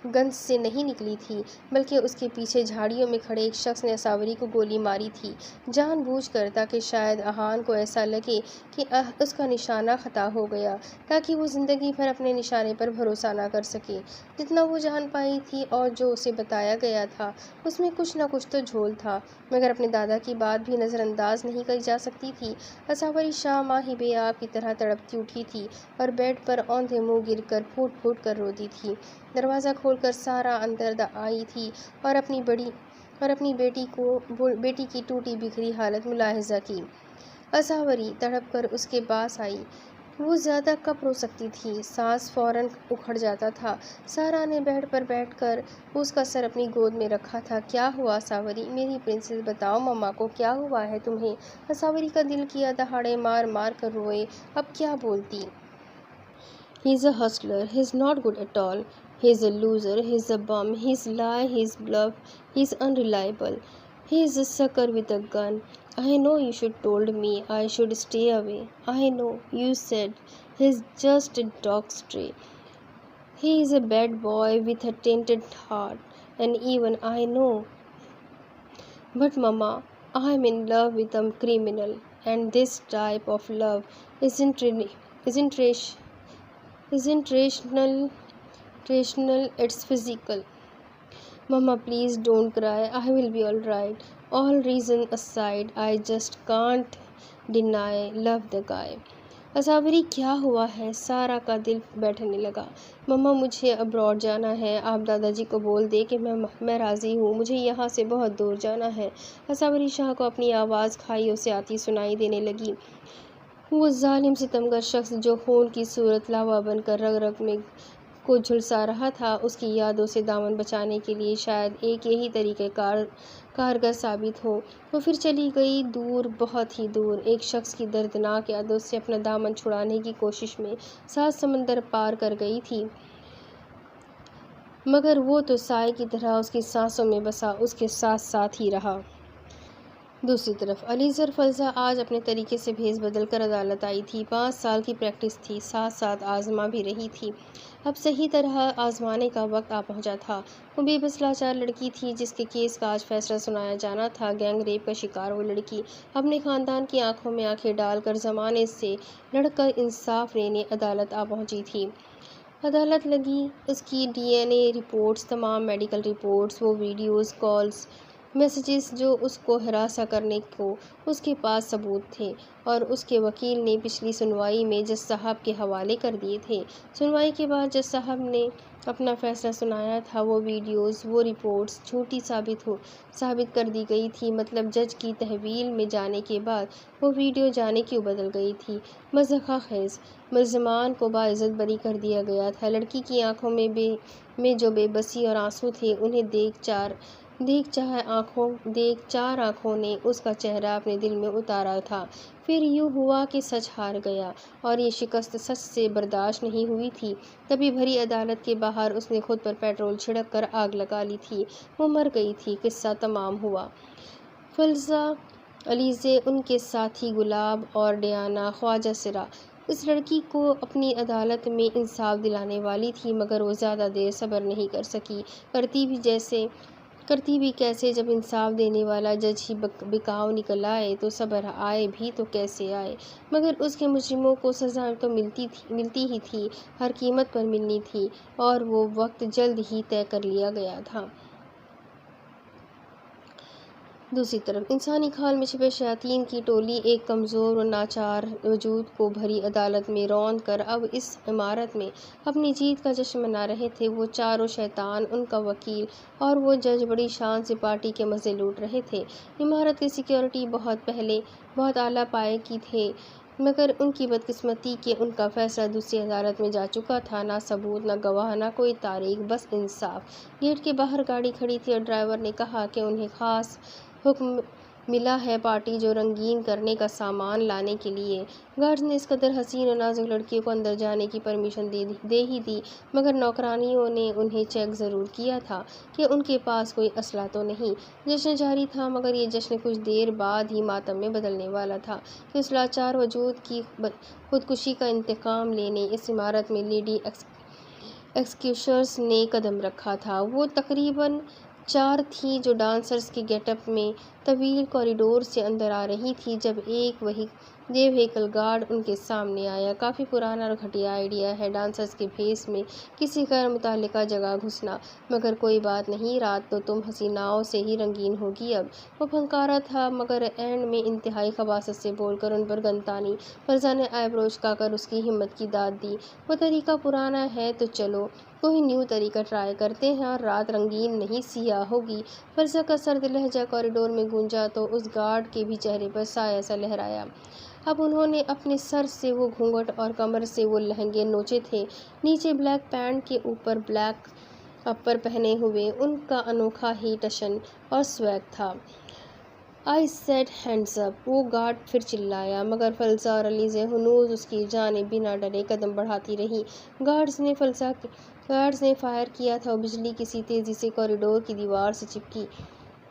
گن سے نہیں نکلی تھی، بلکہ اس کے پیچھے جھاڑیوں میں کھڑے ایک شخص نے اساوری کو گولی ماری تھی، جان بوجھ کر، تاکہ شاید اہان کو ایسا لگے کہ اس کا نشانہ خطا ہو گیا، تاکہ وہ زندگی بھر اپنے نشانے پر بھروسہ نہ کر سکے۔ جتنا وہ جان پائی تھی اور جو اسے بتایا گیا تھا، اس میں کچھ نہ کچھ تو جھول تھا، مگر اپنے دادا کی بات بھی نظر انداز نہیں کی جا سکتی تھی۔ اساوری شاہ ماہی بے آب کی طرح تڑپتی اٹھی تھی اور بیڈ پر اوندھے منہ گر کر پھوٹ پھوٹ کر روتی تھی۔ دروازہ کھول کر سارا اندر آئی تھی اور اپنی بیٹی کی ٹوٹی بکھری حالت ملاحظہ کی۔ اساوری تڑپ کر اس کے پاس آئی۔ وہ زیادہ کب رو سکتی تھی؟ سانس فوراً اکھڑ جاتا تھا۔ سارا نے بیڈ پر بیٹھ کر اس کا سر اپنی گود میں رکھا تھا۔ کیا ہوا اساوری؟ میری پرنسس، بتاؤ مما کو کیا ہوا ہے تمہیں؟ اساوری کا دل کیا دہاڑے مار مار کر روئے، اب کیا بولتی؟ He's a hustler. He's not good at all. He's a loser. He's a bum. He's lie. He's bluff. He's unreliable. He's a sucker with a gun. I know you should told me I should stay away. I know you said he's just a dog stray. He is a bad boy with a tainted heart, and even I know. But mama, I'm in love with a criminal, and this type of love isn't rational, it's physical. Mama, please don't cry. I will be all right. All reason aside, I just can't deny love the guy. اساوری کیا ہوا ہے؟ سارا کا دل بیٹھنے لگا۔ مما، مجھے ابراڈ جانا ہے۔ آپ دادا جی کو بول دے کہ میں راضی ہوں، مجھے یہاں سے بہت دور جانا ہے۔ اساوری شاہ کو اپنی آواز کھائیوں سے آتی سنائی دینے لگی۔ وہ ظالم ستمگر شخص جو خون کی صورت لاوا بن کر رگ رگ میں کو جھلسا رہا تھا، اس کی یادوں سے دامن بچانے کے لیے شاید ایک یہی طریقہ کارگر ثابت ہو۔ وہ پھر چلی گئی، دور، بہت ہی دور، ایک شخص کی دردناک یادوں سے اپنا دامن چھڑانے کی کوشش میں 7 سمندر پار کر گئی تھی، مگر وہ تو سائے کی طرح اس کی سانسوں میں بسا، اس کے ساتھ ساتھ ہی رہا۔ دوسری طرف علیزر فلزہ آج اپنے طریقے سے بھیس بدل کر عدالت آئی تھی۔ 5 سال کی پریکٹس تھی، ساتھ ساتھ آزما بھی رہی تھی۔ اب صحیح طرح آزمانے کا وقت آ پہنچا تھا۔ وہ بے بس لاچار لڑکی تھی جس کے کیس کا آج فیصلہ سنایا جانا تھا۔ گینگ ریپ کا شکار وہ لڑکی اپنے خاندان کی آنکھوں میں آنکھیں ڈال کر زمانے سے لڑ کر انصاف لینے عدالت آ پہنچی تھی۔ عدالت لگی، اس کی DNA رپورٹس، تمام میڈیکل رپورٹس، وہ ویڈیوز، کالز، میسیجز جو اس کو ہراساں کرنے کو اس کے پاس ثبوت تھے، اور اس کے وکیل نے پچھلی سنوائی میں جج صاحب کے حوالے کر دیے تھے۔ سنوائی کے بعد جج صاحب نے اپنا فیصلہ سنایا تھا۔ وہ ویڈیوز، وہ رپورٹس جھوٹی ثابت کر دی گئی تھی۔ مطلب جج کی تحویل میں جانے کے بعد وہ ویڈیو جانے کیوں بدل گئی تھی؟ مضحکہ خیز، ملزمان کو باعزت بری کر دیا گیا تھا۔ لڑکی کی آنکھوں میں جو بے بسی اور آنسو تھے، انہیں دیکھ چار آنکھوں نے اس کا چہرہ اپنے دل میں اتارا تھا۔ پھر یوں ہوا کہ سچ ہار گیا، اور یہ شکست سچ سے برداشت نہیں ہوئی تھی۔ تبھی بھری عدالت کے باہر اس نے خود پر پیٹرول چھڑک کر آگ لگا لی تھی۔ وہ مر گئی تھی۔ قصہ تمام ہوا۔ فلزہ، علیزے، ان کے ساتھی گلاب اور ڈیانا، خواجہ سرا، اس لڑکی کو اپنی عدالت میں انصاف دلانے والی تھی، مگر وہ زیادہ دیر صبر نہیں کر سکی۔ کرتی بھی کیسے؟ جب انصاف دینے والا جج ہی بکاؤ نکل آئے تو صبر آئے بھی تو کیسے آئے؟ مگر اس کے مجرموں کو سزا تو ملتی ہی تھی، ہر قیمت پر ملنی تھی، اور وہ وقت جلد ہی طے کر لیا گیا تھا۔ دوسری طرف انسانی کھال میں چھپے شیاطین کی ٹولی ایک کمزور و ناچار وجود کو بھری عدالت میں روند کر اب اس عمارت میں اپنی جیت کا جشن منا رہے تھے۔ وہ چاروں شیطان، ان کا وکیل اور وہ جج بڑی شان سے پارٹی کے مزے لوٹ رہے تھے۔ عمارت کی سیکیورٹی بہت اعلیٰ پائے کی تھے، مگر ان کی بدقسمتی کہ ان کا فیصلہ دوسری عدالت میں جا چکا تھا۔ نہ ثبوت، نہ گواہ، نہ کوئی تاریخ، بس انصاف۔ گیٹ کے باہر گاڑی کھڑی تھی اور ڈرائیور نے کہا کہ انہیں خاص حکم ملا ہے پارٹی جو رنگین کرنے کا سامان لانے کے لیے۔ گارڈز نے اس قدر حسین اور نازک لڑکی کو اندر جانے کی پرمیشن دے ہی دی، مگر نوکرانیوں نے انہیں چیک ضرور کیا تھا کہ ان کے پاس کوئی اسلحہ تو نہیں۔ جشن جاری تھا، مگر یہ جشن کچھ دیر بعد ہی ماتم میں بدلنے والا تھا کہ اس لاچار وجود کی خودکشی کا انتقام لینے اس عمارت میں لیڈی ایکسکیوشرز نے قدم رکھا تھا۔ وہ تقریباً 4 تھیں جو ڈانسرز کے گیٹ اپ میں طویل کوریڈور سے اندر آ رہی تھیں جب ایک وہیکل گارڈ ان کے سامنے آیا۔ کافی پرانا اور گھٹیا آئیڈیا ہے ڈانسرز کے بھیس میں کسی غیر متعلقہ جگہ گھسنا، مگر کوئی بات نہیں، رات تو تم حسیناؤں سے ہی رنگین ہوگی اب۔ وہ پھنکارا تھا مگر اینڈ میں انتہائی خباثت سے بول کر ان پر گن تانی۔ فضا نے آئی برو اچکا کر اس کی ہمت کی داد دی۔ وہ طریقہ پرانا ہے تو چلو کوئی نیو طریقہ ٹرائی کرتے ہیں اور رات رنگین نہیں سیاہ ہوگی۔ فضا کا سرد لہجہ کوریڈور میں گونجا تو اس گارڈ کے بھی چہرے پر سایہ سا لہرایا۔ اب انہوں نے اپنے سر سے وہ گھونگھٹ اور کمر سے وہ لہنگے نوچے تھے، نیچے بلیک پینٹ کے اوپر بلیک اپر پہنے ہوئے۔ ان کا انوکھا ہی ٹشن اور سویگ تھا۔ آئی سیڈ ہینڈز اپ، وہ گارڈ پھر چلایا، مگر فلسہ اور علیزہ ہنوز اس کی جانب بنا ڈرے قدم بڑھاتی رہیں۔ گارڈز نے فائر کیا تھا اور بجلی کسی تیزی سے کوریڈور کی دیوار سے چپکی۔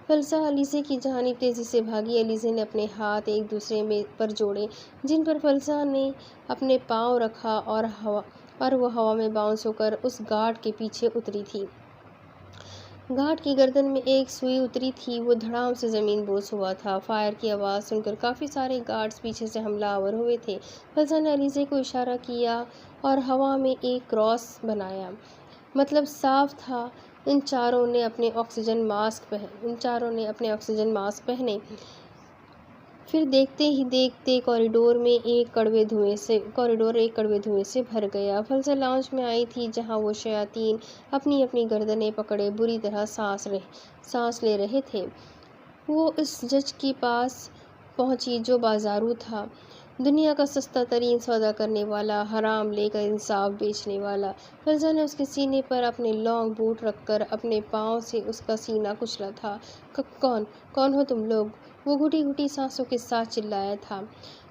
فلسہ علیزہ کی جانب تیزی سے بھاگی۔ علیزہ نے اپنے ہاتھ ایک دوسرے پر جوڑے جن پر فلسہ نے اپنے پاؤں رکھا اور وہ ہوا میں باؤنس ہو کر اس گارڈ کے پیچھے اتری تھی۔ گارڈ کی گردن میں ایک سوئی اتری تھی، وہ دھڑام سے زمین بوس ہوا تھا۔ فائر کی آواز سن کر کافی سارے گارڈز پیچھے سے حملہ آور ہوئے تھے۔ فلسہ نے علیزہ کو اشارہ کیا اور ہوا میں ایک کراس بنایا۔ مطلب صاف تھا، ان چاروں نے اپنے آکسیجن ماسک پہنے۔ پھر دیکھتے ہی دیکھتے کوریڈور ایک کڑوے دھوئیں سے بھر گیا۔ فلسہ لاؤنج میں آئی تھی جہاں وہ شیاطین اپنی اپنی گردنیں پکڑے بری طرح سانس لے رہے تھے۔ وہ اس جج کے پاس پہنچی جو بازارو تھا، دنیا کا سستا ترین سودا کرنے والا، حرام لے کر انصاف بیچنے والا۔ فلسہ نے اس کے سینے پر اپنے لانگ بوٹ رکھ کر اپنے پاؤں سے اس کا سینہ کچلا تھا۔ کون ہو تم لوگ؟ وہ گھٹی گھٹی سانسوں کے ساتھ چلایا تھا۔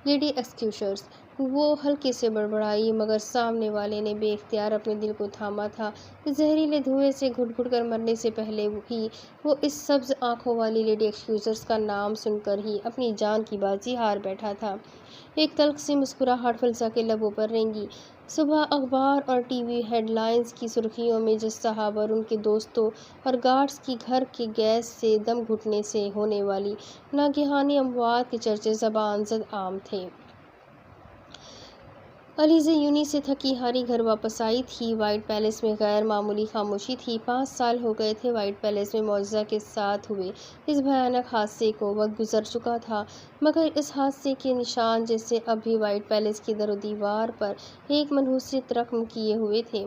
لیڈی ایکسکیوشرز، وہ ہلکے سے بڑبڑائی، مگر سامنے والے نے بے اختیار اپنے دل کو تھاما تھا۔ اس زہریلے دھوئیں سے گھٹ گھٹ کر مرنے سے پہلے ہی وہ اس سبز آنکھوں والی لیڈی ایکسکیوشرز کا نام سن کر ہی اپنی جان کی بازی ہار بیٹھا تھا۔ ایک تلخ سی مسکراہٹ فلسہ کے لبوں پر رینگی۔ صبح اخبار اور ٹی وی ہیڈ لائنز کی سرخیوں میں جج صاحب اور ان کے دوستوں اور گارڈز کی گھر کے گیس سے دم گھٹنے سے ہونے والی ناگہانی اموات کے چرچے زبان زد عام تھے۔ علیزہ یونی سے تھکی ہاری گھر واپس آئی تھی۔ وائٹ پیلس میں غیر معمولی خاموشی تھی۔ 5 سال ہو گئے تھے وائٹ پیلس میں معجزہ کے ساتھ ہوئے اس بھیانک حادثے کو۔ وقت گزر چکا تھا مگر اس حادثے کے نشان جیسے اب بھی وائٹ پیلس کی در و دیوار پر ایک منحوسیت رقم کیے ہوئے تھے۔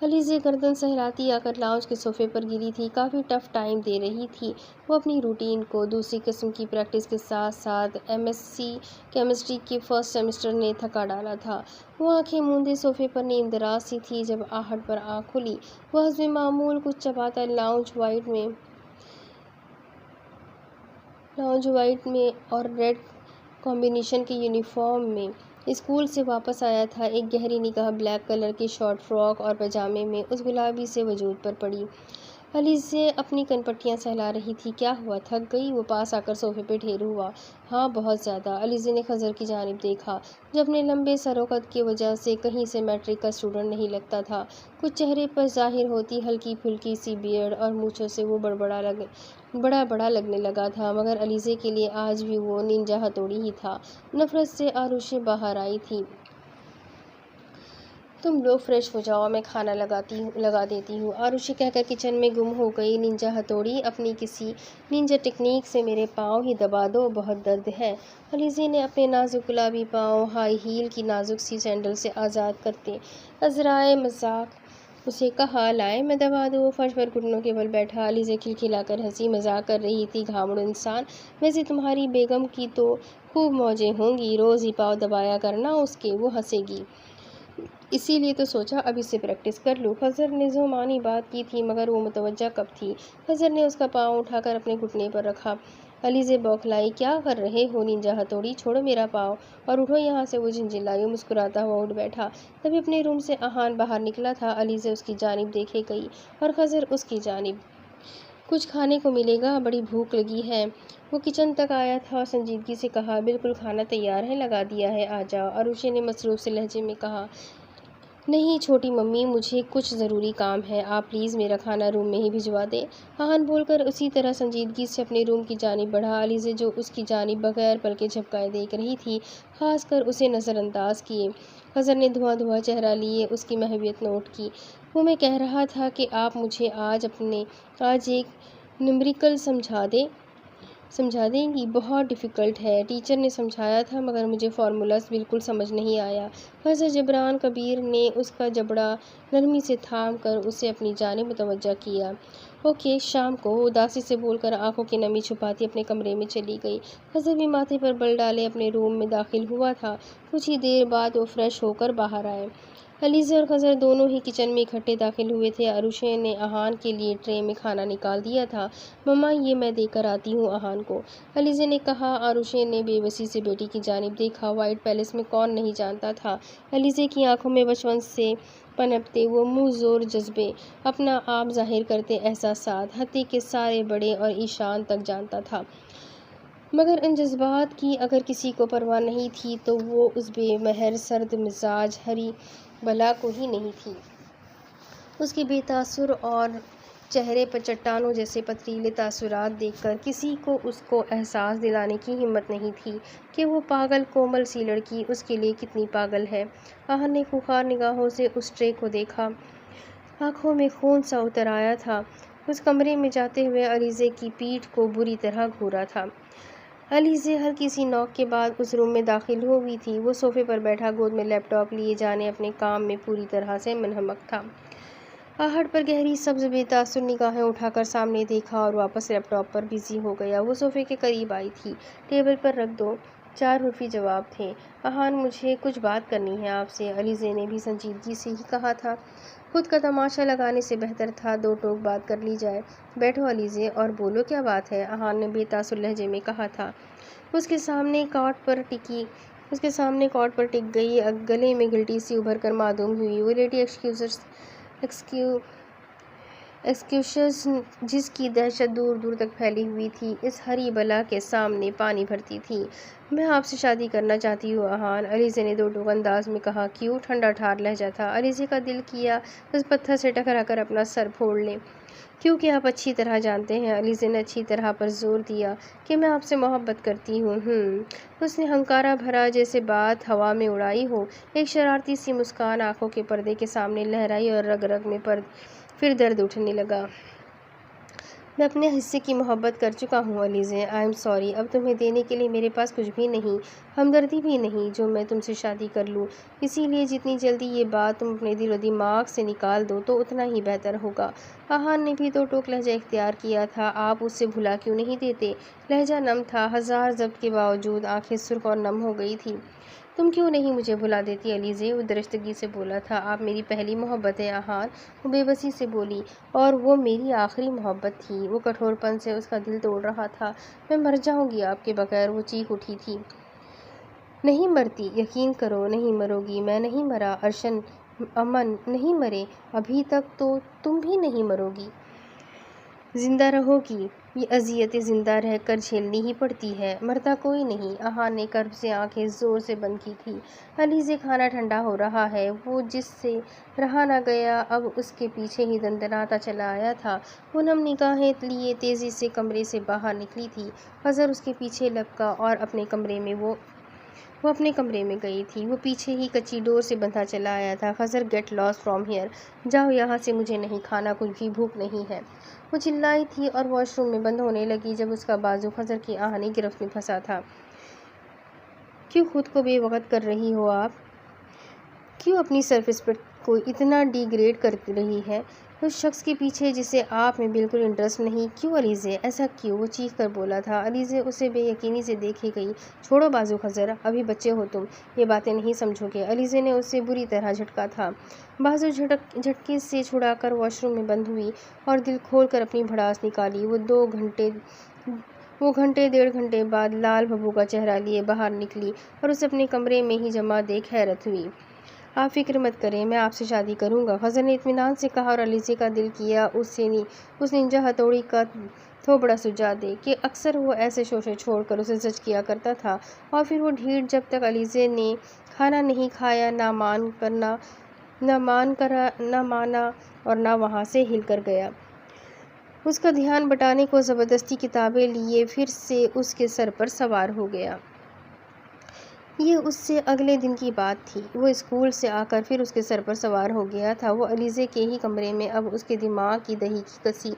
علیزہ گردن سہلاتی آ کر لاؤنج کے صوفے پر گری تھی، کافی ٹف ٹائم دے رہی تھی وہ اپنی روٹین کو۔ دوسری قسم کی پریکٹس کے ساتھ ساتھ ایم ایس سی کیمسٹری کے فرسٹ سیمسٹر نے تھکا ڈالا تھا۔ وہ آنکھیں موندے صوفے پر نیند دراز سی تھی جب آہٹ پر آنکھ کھلی۔ وہ حسب معمول کچھ چباتا لاؤنج وائٹ میں اور ریڈ کمبینیشن کے یونیفارم میں اسکول سے واپس آیا تھا۔ ایک گہری نگاہ بلیک کلر کی شارٹ فراک اور پاجامے میں اس گلابی سے وجود پر پڑی۔ علیزہ اپنی کن پٹیاں سہلا رہی تھی۔ کیا ہوا، تھک گئی؟ وہ پاس آ کر صوفے پہ ڈھیر ہوا۔ ہاں بہت زیادہ۔ علیزہ نے خضر کی جانب دیکھا جو اپنے لمبے سر و قد کی وجہ سے کہیں سے میٹرک کا اسٹوڈنٹ نہیں لگتا تھا۔ کچھ چہرے پر ظاہر ہوتی ہلکی پھلکی سی بیئرڈ اور مونچھوں سے وہ بڑا لگنے لگا تھا، مگر علیزہ کے لیے آج بھی وہ ننجا ہتھوڑی ہی تھا۔ نفرت سے آروشیں باہر آئی تھیں۔ تم لوگ فریش ہو جاؤ، میں کھانا لگا دیتی ہوں، آروشی کہہ کر کچن میں گم ہو گئی۔ ننجا ہتھوڑی، اپنی کسی ننجا ٹیکنیک سے میرے پاؤں ہی دبا دو، بہت درد ہے۔ علیزہ نے اپنے نازک گلابی پاؤں ہائی ہیل کی نازک سی سینڈل سے آزاد کرتے عذرائے مذاق اسے کہا، لائے میں دبا دوں۔ وہ فرش پر گھٹنوں کے بل بیٹھا۔ علیزہ کھلکھلا کر ہنسی، مذاق کر رہی تھی گھامڑو انسان، ویسے تمہاری بیگم کی تو خوب موجیں ہوں گی، روز ہی پاؤں دبایا کرنا اس کے۔ وہ ہنسے گی، اسی لیے تو سوچا اب اس سے پریکٹس کر لوں۔ خضر نے ذو معنی بات کی تھی مگر وہ متوجہ کب تھی۔ خضر نے اس کا پاؤں اٹھا کر اپنے گھٹنے پر رکھا۔ علیزہ بوکھلائی، کیا کر رہے ہو ننجا ہتھوڑی، چھوڑو میرا پاؤں اور اٹھو یہاں سے۔ وہ جھنجھلائی، مسکراتا ہوا اٹھ بیٹھا۔ تبھی اپنے روم سے آہان باہر نکلا تھا۔ علیزہ اس کی جانب دیکھے گئی اور خضر اس کی جانب۔ کچھ کھانے کو ملے گا، بڑی بھوک لگی ہے۔ وہ کچن تک آیا تھا اور سنجیدگی سے کہا، بالکل کھانا تیار ہے، لگا دیا ہے، آ جاؤ۔ آروشی نے مصروف سے لہجے میں کہا، نہیں چھوٹی ممی، مجھے کچھ ضروری کام ہے، آپ پلیز میرا کھانا روم میں ہی بھجوا دیں۔ اہان بول کر اسی طرح سنجیدگی سے اپنے روم کی جانب بڑھا۔ علیزہ جو اس کی جانب بغیر پلکیں جھپکائے دیکھ رہی تھی، خاص کر اسے نظر انداز کیے۔ خضر نے دھواں چہرہ لیے اس کی محبت نوٹ کی۔ وہ میں کہہ رہا تھا کہ آپ مجھے آج ایک نیومیریکل سمجھا دیں گی، بہت ڈیفیکلٹ ہے۔ ٹیچر نے سمجھایا تھا مگر مجھے فارمولاز بالکل سمجھ نہیں آیا۔ خضر جبران کبیر نے اس کا جبڑا نرمی سے تھام کر اسے اپنی جانب متوجہ کیا۔ اوکے، شام کو، وہ اداسی سے بول کر آنکھوں کی نمی چھپاتی اپنے کمرے میں چلی گئی۔ خضر بھی ماتھے پر بل ڈالے اپنے روم میں داخل ہوا تھا۔ کچھ ہی دیر بعد وہ فریش ہو کر باہر آئے۔ علیزہ اور خضر دونوں ہی کچن میں اکٹھے داخل ہوئے تھے۔ عروشے نے اہان کے لیے ٹرے میں کھانا نکال دیا تھا۔ مما، یہ میں دے کر آتی ہوں اہان کو، علیزہ نے کہا۔ عروشے نے بے بسی سے بیٹی کی جانب دیکھا۔ وائٹ پیلس میں کون نہیں جانتا تھا علیزہ کی آنکھوں میں بچپن سے پنپتے وہ منہ زور جذبے، اپنا آپ ظاہر کرتے احساسات، حتیٰ کہ سارے بڑے اور ایشان تک جانتا تھا، مگر ان جذبات کی اگر کسی کو پرواہ نہیں تھی تو وہ اس بے مہر سرد مزاج ہری بلا کو ہی نہیں تھی۔ اس کے بے تاثر اور چہرے پر چٹانوں جیسے پتھریلے تاثرات دیکھ کر کسی کو اس کو احساس دلانے کی ہمت نہیں تھی کہ وہ پاگل کومل سی لڑکی اس کے لیے کتنی پاگل ہے۔ اہان نے خوخار نگاہوں سے اس ٹرے کو دیکھا، آنکھوں میں خون سا اتر آیا تھا۔ اس کمرے میں جاتے ہوئے علیزہ کی پیٹھ کو بری طرح گھورا تھا۔ علیزہ ہلکی سی نوک کے بعد اس روم میں داخل ہوئی تھی۔ وہ صوفے پر بیٹھا گود میں لیپ ٹاپ لیے جانے اپنے کام میں پوری طرح سے منہمک تھا۔ آہٹ پر گہری سبز بے تاثر نگاہیں اٹھا کر سامنے دیکھا اور واپس لیپ ٹاپ پر بزی ہو گیا۔ وہ صوفے کے قریب آئی تھی۔ ٹیبل پر رکھ دو، 4 حرفی جواب تھے۔ اہان، مجھے کچھ بات کرنی ہے آپ سے، علیزہ نے بھی سنجیدگی سے ہی کہا تھا۔ خود کا تماشا لگانے سے بہتر تھا 2 ٹوک بات کر لی جائے۔ بیٹھو علیزہ اور بولو کیا بات ہے، اہان نے بے تاثر لہجے میں کہا تھا۔ اس کے سامنے کاٹ پر ٹک گئی، گلے میں گلٹی سی ابھر کر معدوم ہوئی۔ وہ لیڈی ایکسکیوزز جس کی دہشت دور دور تک پھیلی ہوئی تھی، اس ہری بلا کے سامنے پانی بھرتی تھی۔ میں آپ سے شادی کرنا چاہتی ہوں اہان، علیزہ نے 2 ٹوک انداز میں کہا۔ کیوں؟ ٹھنڈا ٹھار لہجہ تھا۔ علیزہ کا دل کیا اس پتھر سے ٹکرا کر اپنا سر پھوڑ لے۔ کیونکہ آپ اچھی طرح جانتے ہیں، علیزہ نے اچھی طرح پر زور دیا، کہ میں آپ سے محبت کرتی ہوں۔ اس نے ہنکارا بھرا جیسے بات ہوا میں اڑائی ہو، ایک شرارتی سی مسکان آنکھوں کے پردے کے سامنے لہرائی اور رگ رگ میں پھر درد اٹھنے لگا۔ میں اپنے حصے کی محبت کر چکا ہوں علیزہ، آئی ایم سوری، اب تمہیں دینے کے لیے میرے پاس کچھ بھی نہیں، ہمدردی بھی نہیں جو میں تم سے شادی کر لوں، اسی لیے جتنی جلدی یہ بات تم اپنے دل و دماغ سے نکال دو تو اتنا ہی بہتر ہوگا۔ اہان نے بھی 2 ٹوک لہجہ اختیار کیا تھا۔ آپ اس سے بھلا کیوں نہیں دیتے؟ لہجہ نم تھا، ہزار ضبط کے باوجود آنکھیں سرخ اور نم ہو گئی تھیں۔ تم کیوں نہیں مجھے بھلا دیتی علیزہ؟ وہ درشتگی سے بولا تھا۔ آپ میری پہلی محبت ہیں اہان، وہ بے بسی سے بولی، اور وہ میری آخری محبت تھی۔ وہ کٹھور پن سے اس کا دل توڑ رہا تھا۔ میں مر جاؤں گی آپ کے بغیر، وہ چیخ اٹھی تھی۔ نہیں مرتی، یقین کرو نہیں مرو گی، میں نہیں مرا، ارشن امن نہیں مرے ابھی تک، تو تم بھی نہیں مرو گی، زندہ رہو گی، یہ اذیتیں زندہ رہ کر جھیلنی ہی پڑتی ہے، مرتا کوئی نہیں۔ اہان نے کرب سے آنکھیں زور سے بند کی تھی۔ علیزہ کھانا ٹھنڈا ہو رہا ہے، وہ جس سے رہا نہ گیا اب اس کے پیچھے ہی دندناتا چلا آیا تھا۔ وہ نم نگاہیں لیے تیزی سے کمرے سے باہر نکلی تھی۔ خضر اس کے پیچھے لپکا اور وہ اپنے کمرے میں گئی تھی۔ وہ پیچھے ہی کچی ڈور سے بندھا چلا آیا تھا۔ خضر، گیٹ لاسٹ فرام ہیئر، جاؤ یہاں سے، مجھے نہیں کھانا، کچھ بھی بھوک نہیں ہے، وہ چلائی تھی اور واش روم میں بند ہونے لگی جب اس کا بازو خضر کی آہنی گرفت میں پھنسا تھا۔ کیوں خود کو بے وقت کر رہی ہو آپ؟ کیوں اپنی سیلف رسپیکٹ کو اتنا ڈی گریڈ کر رہی ہے اس شخص کے پیچھے جسے آپ میں بالکل انٹرسٹ نہیں؟ کیوں علیزہ، ایسا کیوں؟ وہ چیخ کر بولا تھا۔ علیزہ اسے بے یقینی سے دیکھے گئی۔ چھوڑو بازو خضر، ابھی بچے ہو تم، یہ باتیں نہیں سمجھو گے۔ علیزہ نے اسے بری طرح جھٹکا تھا۔ بازو جھٹکے سے چھڑا کر واش روم میں بند ہوئی اور دل کھول کر اپنی بھڑاس نکالی۔ وہ گھنٹے 1.5 گھنٹے بعد لال بھبو کا چہرہ لیے باہر نکلی اور اسے اپنے کمرے میں ہی جمع دیکھ حیرت ہوئی۔ آپ فکر مت کریں، میں آپ سے شادی کروں گا، خضر نے اطمینان سے کہا، اور علیزہ کا دل کیا اس ننجا ہتھوڑی کا تھوبڑا سجا دے، کہ اکثر وہ ایسے شوشے چھوڑ کر اسے زج کیا کرتا تھا، اور پھر وہ ڈھیٹ جب تک علیزہ نے کھانا نہیں کھایا نہ مان کرنا نہ مانا اور نہ وہاں سے ہل کر گیا۔ اس کا دھیان بٹانے کو زبردستی کتابیں لیے پھر سے اس کے سر پر سوار ہو گیا۔ یہ اس سے اگلے دن کی بات تھی۔ وہ اسکول سے آ کر پھر اس کے سر پر سوار ہو گیا تھا۔ وہ علیزے کے ہی کمرے میں اب اس کے دماغ کی دہی کی کسی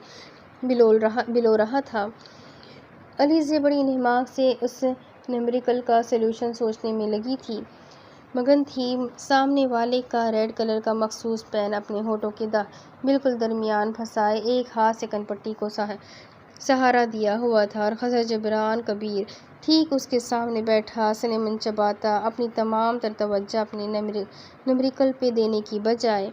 بلو رہا تھا۔ علیزے بڑی انہماک سے اس نیومیریکل کا سولوشن سوچنے میں لگی تھی، مگن تھی۔ سامنے والے کا ریڈ کلر کا مخصوص پین اپنے ہونٹوں کے بالکل درمیان پھنسائے ایک ہاتھ سے کن پٹی کو سہارا دیا ہوا تھا، اور خضر جبران کبیر ٹھیک اس کے سامنے بیٹھا سنیمن چباتا، اپنی تمام تر توجہ اپنے نیومیریکل پہ دینے کی بجائے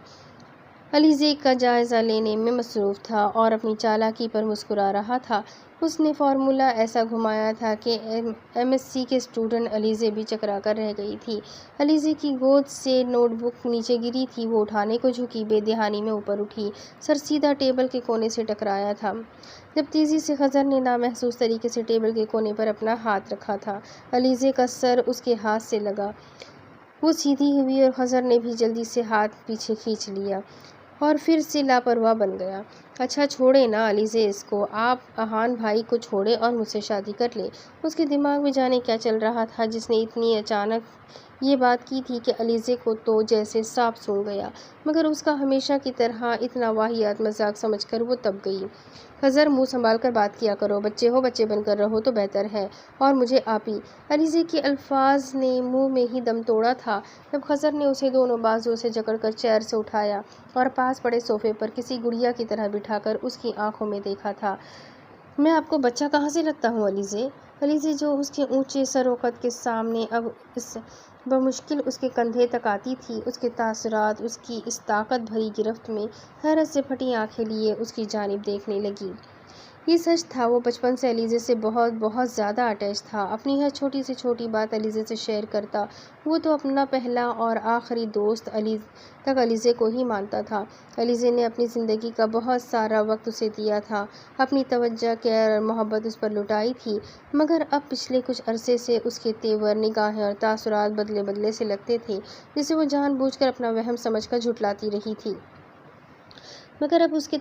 علیزے کا جائزہ لینے میں مصروف تھا اور اپنی چالاکی پر مسکرا رہا تھا۔ اس نے فارمولا ایسا گھمایا تھا کہ ایم ایس سی کے اسٹوڈنٹ علیزے بھی چکرا کر رہ گئی تھی۔ علیزے کی گود سے نوٹ بک نیچے گری تھی۔ وہ اٹھانے کو جھکی، بے دہانی میں اوپر اٹھی، سر سیدھا ٹیبل کے کونے سے ٹکرایا تھا۔ جب تیزی سے خضر نے نامحسوس طریقے سے ٹیبل کے کونے پر اپنا ہاتھ رکھا تھا، علیزے کا سر اس کے ہاتھ سے لگا۔ وہ سیدھی ہوئی اور خضر نے بھی جلدی سے ہاتھ پیچھے کھینچ لیا اور پھر سے لاپرواہ بن گیا۔ اچھا چھوڑے نا علیزے اس کو، آپ احان بھائی کو چھوڑے اور مجھ سے شادی کر لے۔ اس کے دماغ میں جانے کیا چل رہا تھا جس نے اتنی اچانک یہ بات کی تھی کہ علیزے کو تو جیسے سانپ سونگھ گیا، مگر اس کا ہمیشہ کی طرح اتنا واہیات مذاق سمجھ کر وہ تب گئی۔ خضر منہ سنبھال کر بات کیا کرو، بچے ہو بچے بن کر رہو تو بہتر ہے، اور مجھے آپی۔ علیزے کے الفاظ نے منہ میں ہی دم توڑا تھا جب خضر نے اسے دونوں بازوؤں سے جکڑ کر چیئر سے اٹھایا اور پاس پڑے صوفے پر کسی گڑیا کی طرح بٹھا کر اس کی آنکھوں میں دیکھا تھا۔ میں آپ کو بچہ کہاں سے لگتا ہوں علیزے؟ علیزے جو اس کے اونچے سر و قد کے سامنے اب بمشکل اس کے کندھے تک آتی تھی، اس کے تاثرات اس کی اس طاقت بھری گرفت میں حیرت سے پھٹی آنکھیں لیے اس کی جانب دیکھنے لگی۔ یہ سچ تھا، وہ بچپن سے علیزے سے بہت بہت زیادہ اٹیچ تھا، اپنی ہر چھوٹی سے چھوٹی بات علیزے سے شیئر کرتا۔ وہ تو اپنا پہلا اور آخری دوست تک علیزے کو ہی مانتا تھا۔ علیزے نے اپنی زندگی کا بہت سارا وقت اسے دیا تھا، اپنی توجہ، کیئر اور محبت اس پر لٹائی تھی، مگر اب پچھلے کچھ عرصے سے اس کے تیور، نگاہیں اور تاثرات بدلے سے لگتے تھے، جسے وہ جان بوجھ کر اپنا وہم سمجھ کر جھٹلاتی رہی تھی۔ مگر اب اس کے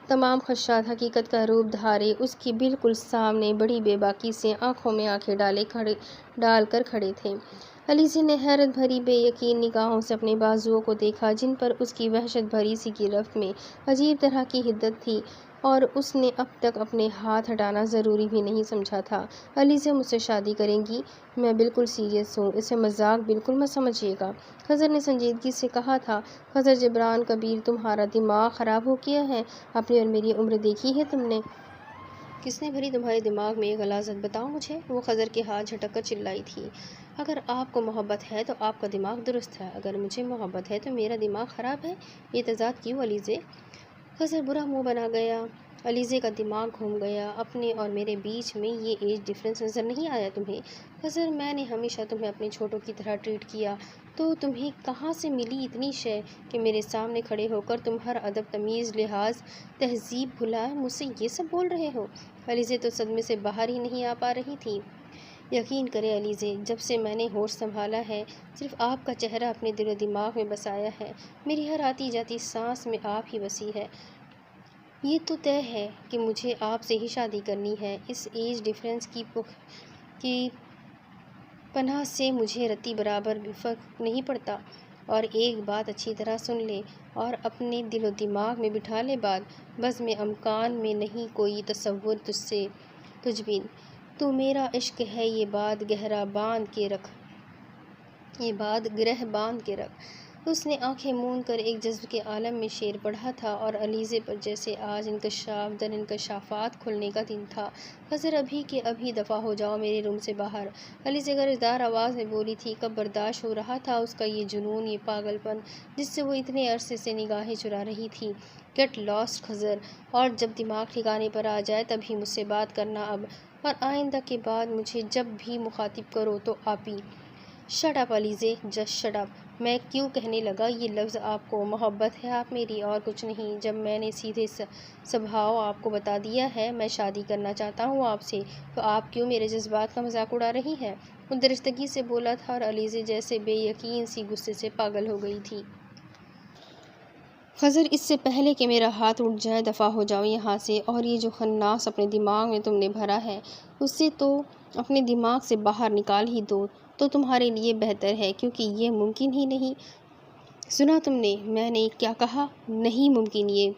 تمام خدشات حقیقت کا روپ دھارے اس کی بالکل سامنے بڑی بے باکی سے آنکھوں میں آنکھیں ڈال کر کھڑے تھے۔ علیزے نے حیرت بھری بے یقین نگاہوں سے اپنے بازوؤں کو دیکھا جن پر اس کی وحشت بھری سی گرفت میں عجیب طرح کی حدت تھی، اور اس نے اب تک اپنے ہاتھ ہٹانا ضروری بھی نہیں سمجھا تھا۔ علیزے مجھ سے شادی کریں گی؟ میں بالکل سیریس ہوں، اسے مذاق بالکل مت سمجھیے گا، خضر نے سنجیدگی سے کہا تھا۔ خضر جبران کبیر، تمہارا دماغ خراب ہو گیا ہے؟ اپنی اور میری عمر دیکھی ہے تم نے؟ کس نے بھری تمہارے دماغ میں یہ غلاظت؟ بتاؤ مجھے۔ وہ خضر کے ہاتھ جھٹک کر چلائی تھی۔ اگر آپ کو محبت ہے تو آپ کا دماغ درست ہے، اگر مجھے محبت ہے تو میرا دماغ خراب ہے، یہ تضاد کیوں علیزے؟ خضر برا منہ بنا گیا۔ علیزے کا دماغ گھوم گیا۔ اپنے اور میرے بیچ میں یہ ایج ڈفرینس نظر نہیں آیا تمہیں؟ خضر، میں نے ہمیشہ تمہیں اپنے چھوٹوں کی طرح ٹریٹ کیا، تو تمہیں کہاں سے ملی اتنی شے کہ میرے سامنے کھڑے ہو کر تم ہر ادب، تمیز، لحاظ، تہذیب بھلائے مجھ سے یہ سب بول رہے ہو؟ علیزے تو صدمے سے باہر ہی نہیں آ پا رہی تھی۔ یقین کریں علیزے، جب سے میں نے ہوش سنبھالا ہے صرف آپ کا چہرہ اپنے دل و دماغ میں بسایا ہے، میری ہر آتی جاتی سانس میں آپ ہی بسی ہے۔ یہ تو طے ہے کہ مجھے آپ سے ہی شادی کرنی ہے۔ اس ایج ڈفرینس کی پناہ سے مجھے رتی برابر بھی فرق نہیں پڑتا۔ اور ایک بات اچھی طرح سن لے اور اپنے دل و دماغ میں بٹھا لے، بزم امکان میں نہیں کوئی تصور تجھ بن، تو میرا عشق ہے، یہ بات گرہ باندھ کے رکھ۔ اس نے آنکھیں موند کر ایک جذب کے عالم میں شعر پڑھا تھا، اور علیزے پر جیسے آج انکشاف در انکشافات کھلنے کا دن تھا۔ خضر، ابھی کے ابھی دفع ہو جاؤ میرے روم سے باہر، علیزے گرجدار آواز میں بولی تھی۔ کب برداشت ہو رہا تھا اس کا یہ جنون، یہ پاگل پن جس سے وہ اتنے عرصے سے نگاہیں چرا رہی تھی۔ گیٹ لاسٹ خضر، اور جب دماغ ٹھکانے پر آ جائے تب ہی مجھ سے بات کرنا اب، اور آئندہ کے بعد مجھے جب بھی مخاطب کرو تو آپی۔ Shut up Alizeh, just shut up. میں کیوں کہنے لگا یہ لفظ آپ کو؟ محبت ہے آپ میری، اور کچھ نہیں۔ جب میں نے سیدھے سبھاؤ آپ کو بتا دیا ہے میں شادی کرنا چاہتا ہوں آپ سے، تو آپ کیوں میرے جذبات کا مذاق اڑا رہی ہیں؟ وہ درستگی سے بولا تھا، اور علیزے جیسے بے یقین سی غصے سے پاگل ہو گئی تھی۔ خضر اس سے پہلے کہ میرا ہاتھ اٹھ جائے دفع ہو جاؤ یہاں سے، اور یہ جو خناس اپنے دماغ میں تم نے بھرا ہے اسے تو اپنے دماغ سے باہر نکال ہی دو تو تمہارے لیے بہتر ہے، کیونکہ یہ ممکن ہی نہیں۔ سنا تم نے میں نے کیا کہا؟ نہیں ممکن۔ یہ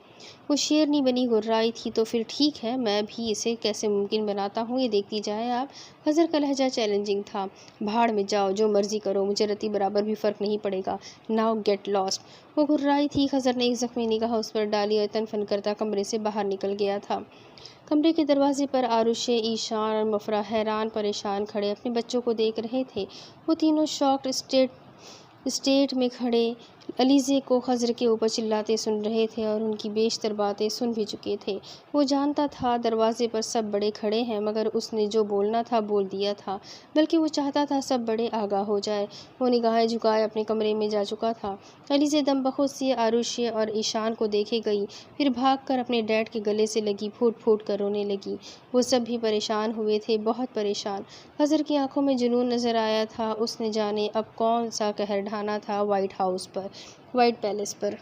وہ شیرنی بنی گررائی تھی۔ تو پھر ٹھیک ہے، میں بھی اسے کیسے ممکن بناتا ہوں یہ دیکھتی جائیں آپ۔ خضر کا لہجہ چیلنجنگ تھا۔ بھاڑ میں جاؤ، جو مرضی کرو، مجھے رتی برابر بھی فرق نہیں پڑے گا۔ Now get last. وہ گررائی تھی۔ خضر نے ایک زخمی نگاہ اس پر ڈالی اور تن فن کرتا کمرے سے باہر نکل گیا تھا۔ کمرے کے دروازے پر آروش، ایشان اور مفرح حیران پریشان کھڑے اپنے بچوں کو دیکھ رہے تھے۔ وہ تینوں شاکڈ اسٹیٹ میں کھڑے علیزے کو خضر کے اوپر چلاتے سن رہے تھے اور ان کی بیشتر باتیں سن بھی چکے تھے۔ وہ جانتا تھا دروازے پر سب بڑے کھڑے ہیں، مگر اس نے جو بولنا تھا بول دیا تھا، بلکہ وہ چاہتا تھا سب بڑے آگاہ ہو جائے۔ وہ نگاہیں جھکائے اپنے کمرے میں جا چکا تھا۔ علیزے دم بخود سی آروش اور ایشان کو دیکھے گئی، پھر بھاگ کر اپنے ڈیڈ کے گلے سے لگی، پھوٹ پھوٹ کر رونے لگی۔ وہ سب بھی پریشان ہوئے تھے، بہت پریشان۔ خضر کی آنکھوں میں جنون نظر آیا تھا۔ اس نے جانے اب کون سا قہر ڈھانا تھا وائٹ پیلس پر۔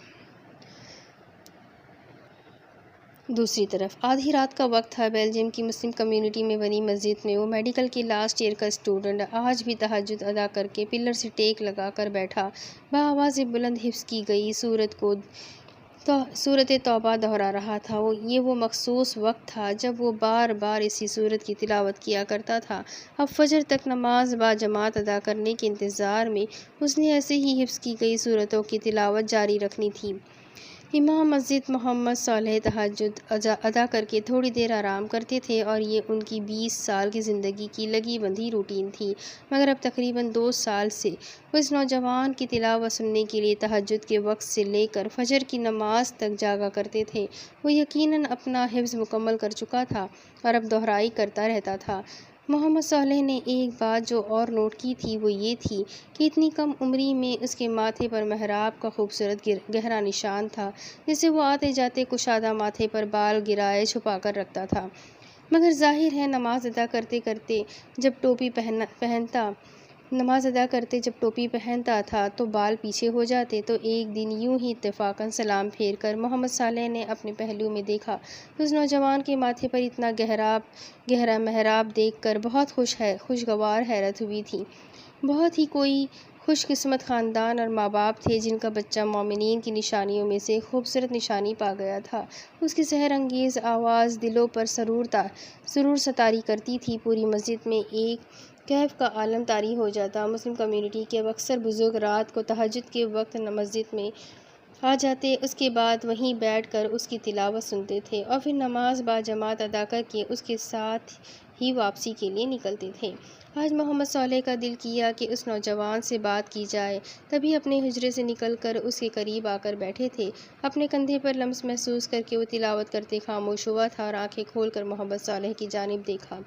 دوسری طرف آدھی رات کا وقت تھا۔ بیلجیم کی مسلم کمیونٹی میں بنی مسجد میں وہ میڈیکل کے لاسٹ ایئر کا اسٹوڈنٹ آج بھی تہجد ادا کر کے پلر سے ٹیک لگا کر بیٹھا بآواز بلند حفظ کی گئی سورت توبہ دہرا رہا تھا۔ یہ وہ مخصوص وقت تھا جب وہ بار بار اسی سورت کی تلاوت کیا کرتا تھا۔ اب فجر تک نماز با جماعت ادا کرنے کے انتظار میں اس نے ایسے ہی حفظ کی گئی سورتوں کی تلاوت جاری رکھنی تھی۔ امام مسجد محمد صالح تہجد ادا کر کے تھوڑی دیر آرام کرتے تھے اور یہ ان کی 20 سال کی زندگی کی لگی بندھی روٹین تھی، مگر اب تقریباً 2 سال سے وہ اس نوجوان کی تلاوت سننے کے لیے تہجد کے وقت سے لے کر فجر کی نماز تک جاگا کرتے تھے۔ وہ یقیناً اپنا حفظ مکمل کر چکا تھا اور اب دہرائی کرتا رہتا تھا۔ محمد صالح نے ایک بات جو اور نوٹ کی تھی وہ یہ تھی کہ اتنی کم عمری میں اس کے ماتھے پر محراب کا خوبصورت گہرا نشان تھا، جسے وہ آتے جاتے کشادہ ماتھے پر بال گرائے چھپا کر رکھتا تھا۔ مگر ظاہر ہے نماز ادا کرتے جب ٹوپی پہنتا تھا تو بال پیچھے ہو جاتے۔ تو ایک دن یوں ہی اتفاقاً سلام پھیر کر محمد صالح نے اپنے پہلو میں دیکھا تو اس نوجوان کے ماتھے پر اتنا گہرا محراب دیکھ کر بہت خوشگوار حیرت ہوئی تھی۔ بہت ہی کوئی خوش قسمت خاندان اور ماں باپ تھے جن کا بچہ مومنین کی نشانیوں میں سے خوبصورت نشانی پا گیا تھا۔ اس کی سحر انگیز آواز دلوں پر سرور سطاری کرتی تھی۔ پوری مسجد میں ایک کیف کا عالم طاری ہو جاتا۔ مسلم کمیونٹی کے اب اکثر بزرگ رات کو تہجد کے وقت مسجد میں آ جاتے، اس کے بعد وہیں بیٹھ کر اس کی تلاوت سنتے تھے اور پھر نماز با جماعت ادا کر کے اس کے ساتھ ہی واپسی کے لیے نکلتے تھے۔ آج محمد صالح کا دل کیا کہ اس نوجوان سے بات کی جائے، تبھی اپنے حجرے سے نکل کر اس کے قریب آ کر بیٹھے تھے۔ اپنے کندھے پر لمس محسوس کر کے وہ تلاوت کرتے خاموش ہوا تھا اور آنکھیں کھول کر محمد صالح کی جانب دیکھا۔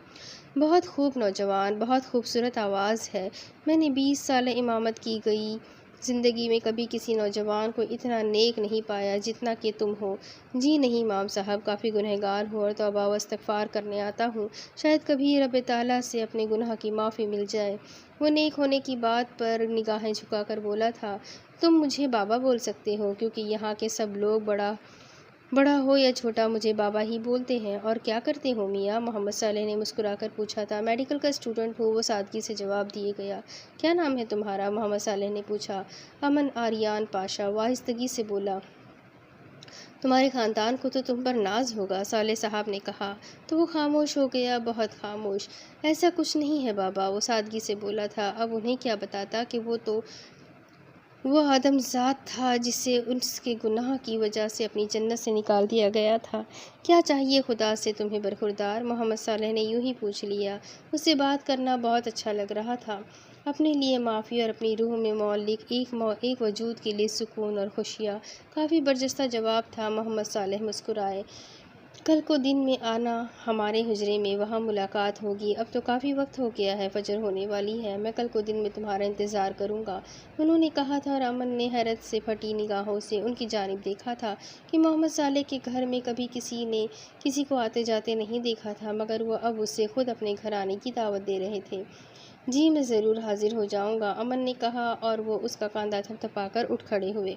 بہت خوب نوجوان، بہت خوبصورت آواز ہے۔ میں نے 20 سالہ امامت کی گئی زندگی میں کبھی کسی نوجوان کو اتنا نیک نہیں پایا جتنا کہ تم ہو۔ جی نہیں امام صاحب، کافی گنہگار ہوں اور توبہ و استغفار کرنے آتا ہوں، شاید کبھی رب تعالیٰ سے اپنے گناہ کی معافی مل جائے۔ وہ نیک ہونے کی بات پر نگاہیں جھکا کر بولا تھا۔ تم مجھے بابا بول سکتے ہو، کیونکہ یہاں کے سب لوگ بڑا ہو یا چھوٹا مجھے بابا ہی بولتے ہیں۔ اور کیا کرتے ہو میاں؟ محمد صالح نے مسکرا کر پوچھا تھا۔ میڈیکل کا اسٹوڈنٹ ہوں، وہ سادگی سے جواب دیے گیا۔ کیا نام ہے تمہارا؟ محمد صالح نے پوچھا۔ امن آریان پاشا، وہ آہستگی سے بولا۔ تمہارے خاندان کو تو تم پر ناز ہوگا، صالح صاحب نے کہا۔ تو وہ خاموش ہو گیا، بہت خاموش۔ ایسا کچھ نہیں ہے بابا، وہ سادگی سے بولا تھا۔ اب انہیں کیا بتاتا کہ وہ آدم ذات تھا جسے اس کے گناہ کی وجہ سے اپنی جنت سے نکال دیا گیا تھا۔ کیا چاہیے خدا سے تمہیں برخوردار؟ محمد صالح نے یوں ہی پوچھ لیا۔ اس سے بات کرنا بہت اچھا لگ رہا تھا۔ اپنے لیے معافی اور اپنی روح میں معلق ایک وجود کے لیے سکون اور خوشیاں۔ کافی برجستہ جواب تھا۔ محمد صالح مسکرائے۔ کل کو دن میں آنا ہمارے حجرے میں، وہاں ملاقات ہوگی۔ اب تو کافی وقت ہو گیا ہے، فجر ہونے والی ہے۔ میں کل کو دن میں تمہارا انتظار کروں گا، انہوں نے کہا تھا اور امن نے حیرت سے پھٹی نگاہوں سے ان کی جانب دیکھا تھا کہ محمد صالح کے گھر میں کبھی کسی نے کسی کو آتے جاتے نہیں دیکھا تھا، مگر وہ اب اسے خود اپنے گھر آنے کی دعوت دے رہے تھے۔ جی میں ضرور حاضر ہو جاؤں گا، امن نے کہا اور وہ اس کا کاندھا تھپتھپا کر اٹھ کھڑے ہوئے۔